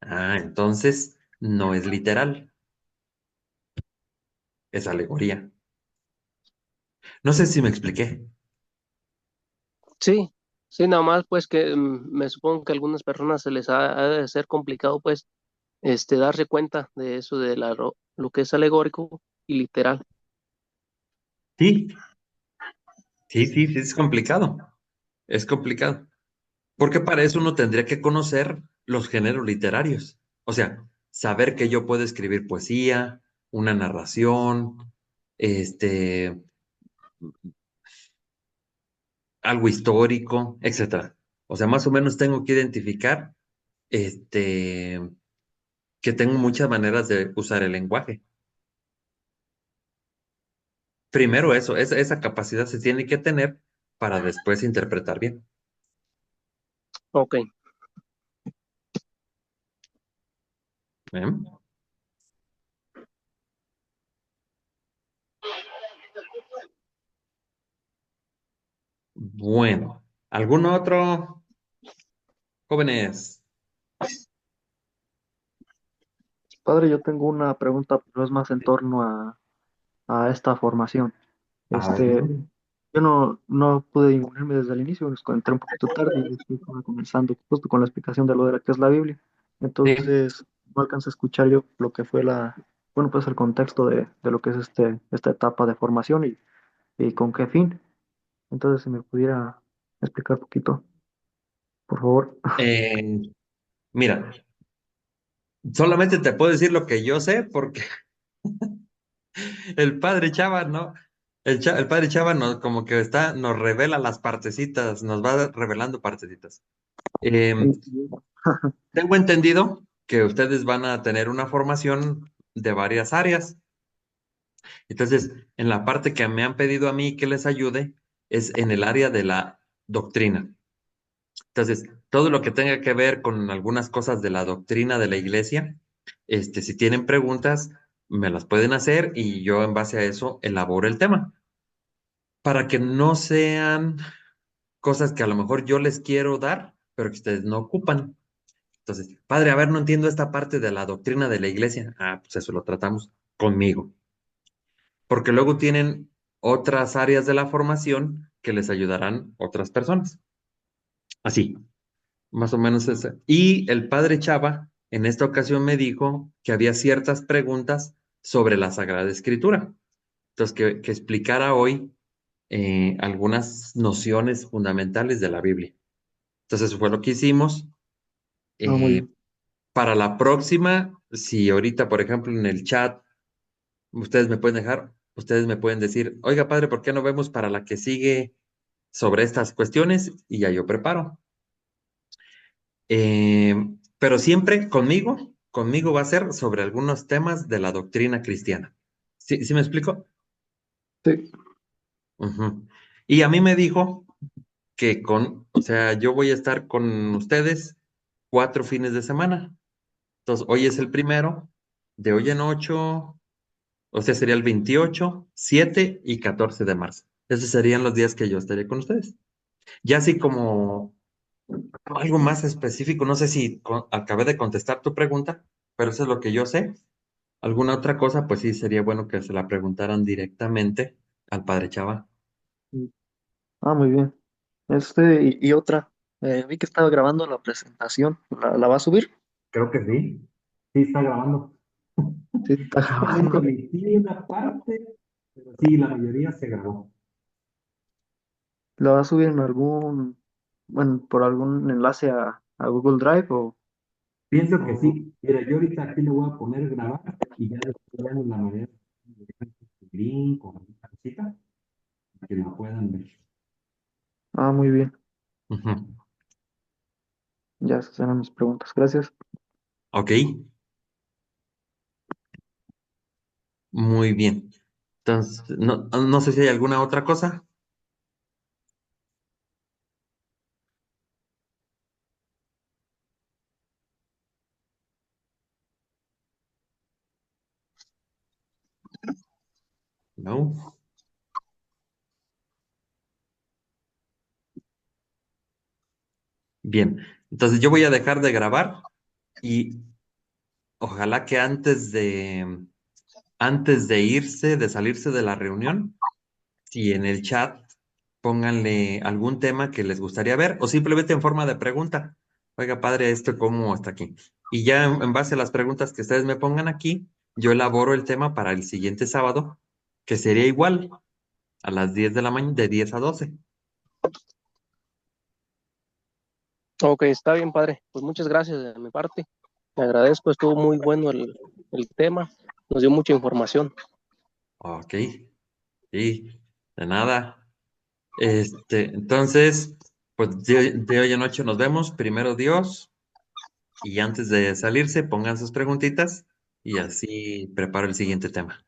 Entonces no es literal, es alegoría. No sé si me expliqué. sí, sí, nada más pues que me supongo que a algunas personas se les ha de ser complicado pues darse cuenta de eso, de lo que es alegórico y literal. Sí, sí, es complicado, es complicado. Porque para eso uno tendría que conocer los géneros literarios. O sea, saber que yo puedo escribir poesía, una narración, este, algo histórico, etcétera. O sea, más o menos tengo que identificar, este, que tengo muchas maneras de usar el lenguaje. Primero eso, esa capacidad se tiene que tener para después interpretar bien. Ok, ¿Bien? Bueno, ¿algún otro, jóvenes? Padre, yo tengo una pregunta, pero es más en torno a esta formación. A ver. Este, yo no pude unirme desde el inicio, entré un poquito tarde y estoy comenzando justo con la explicación de lo de la que es la Biblia. Sí. Entonces, no alcancé a escuchar yo lo que fue bueno, pues el contexto de lo que es esta etapa de formación y con qué fin. Entonces, si me pudiera explicar un poquito, por favor. Eh, Mira, solamente te puedo decir lo que yo sé porque el padre Chava, ¿no? El padre Chava nos, como que nos revela las partecitas, nos va revelando partecitas. Eh, Tengo entendido que ustedes van a tener una formación de varias áreas. Entonces, en la parte que me han pedido a mí que les ayude, es en el área de la doctrina. Entonces, todo lo que tenga que ver con algunas cosas de la doctrina de la iglesia, si tienen preguntas, me las pueden hacer y yo en base a eso elaboro el tema, para que no sean cosas que a lo mejor yo les quiero dar, pero que ustedes no ocupan. Entonces, padre, a ver, no entiendo esta parte de la doctrina de la iglesia. Ah, pues eso lo tratamos conmigo, porque luego tienen otras áreas de la formación que les ayudarán otras personas. Así. Más o menos esa. Y el padre Chava en esta ocasión me dijo que había ciertas preguntas sobre la Sagrada Escritura. Entonces, que explicara hoy algunas nociones fundamentales de la Biblia. Entonces, eso fue lo que hicimos. Ah, muy Eh, bien. para la próxima, si ahorita, por ejemplo, en el chat, ustedes me pueden decir, oiga, padre, ¿por qué no vemos para la que sigue sobre estas cuestiones? Y ya yo preparo. Eh, pero siempre conmigo va a ser sobre algunos temas de la doctrina cristiana. ¿Sí me explico? Sí. Ujú. Y a mí me dijo que o sea, yo voy a estar con ustedes 4 fines de semana. Entonces, hoy es el primero, de hoy en 8, o sea, sería el 28, 7 y 14 de marzo. Esos serían los días que yo estaré con ustedes. Ya así como algo más específico, no sé si acabé de contestar tu pregunta, pero eso es lo que yo sé. ¿Alguna otra cosa? Pues sí, sería bueno que se la preguntaran directamente al padre Chava. Ah, muy bien. Y otra, vi que estaba grabando la presentación. ¿La va a subir? Creo que sí. Sí, está grabando. Sí, está Solamente grabando. omití una parte, pero sí, la mayoría se grabó. ¿La va a subir en bueno, por algún enlace a Google Drive Pienso que o- sí. Mira, yo ahorita aquí le voy a poner grabar y ya después veamos la manera de dejar este link o alguna cosita para que lo puedan ver. Ah, muy bien. Ujú. Ya esas eran mis preguntas. Gracias. Ok, muy bien. Entonces, no sé si hay alguna otra cosa. No. Bien. Entonces yo voy a dejar de grabar y ojalá que antes de irse, de salirse de la reunión, si en el chat pónganle algún tema que les gustaría ver o simplemente en forma de pregunta. Oiga, padre, ¿esto cómo está aquí? Y ya en base a las preguntas que ustedes me pongan aquí, yo elaboro el tema para el siguiente sábado, que sería igual, a las 10 de la mañana, de 10 a 12. Ok, está bien, padre. Pues muchas gracias de mi parte. Le agradezco, estuvo muy bueno el tema. Nos dio mucha información. Ok, sí, de nada. Entonces, pues de hoy en noche nos vemos, primero Dios, y antes de salirse, pongan sus preguntitas y así preparo el siguiente tema.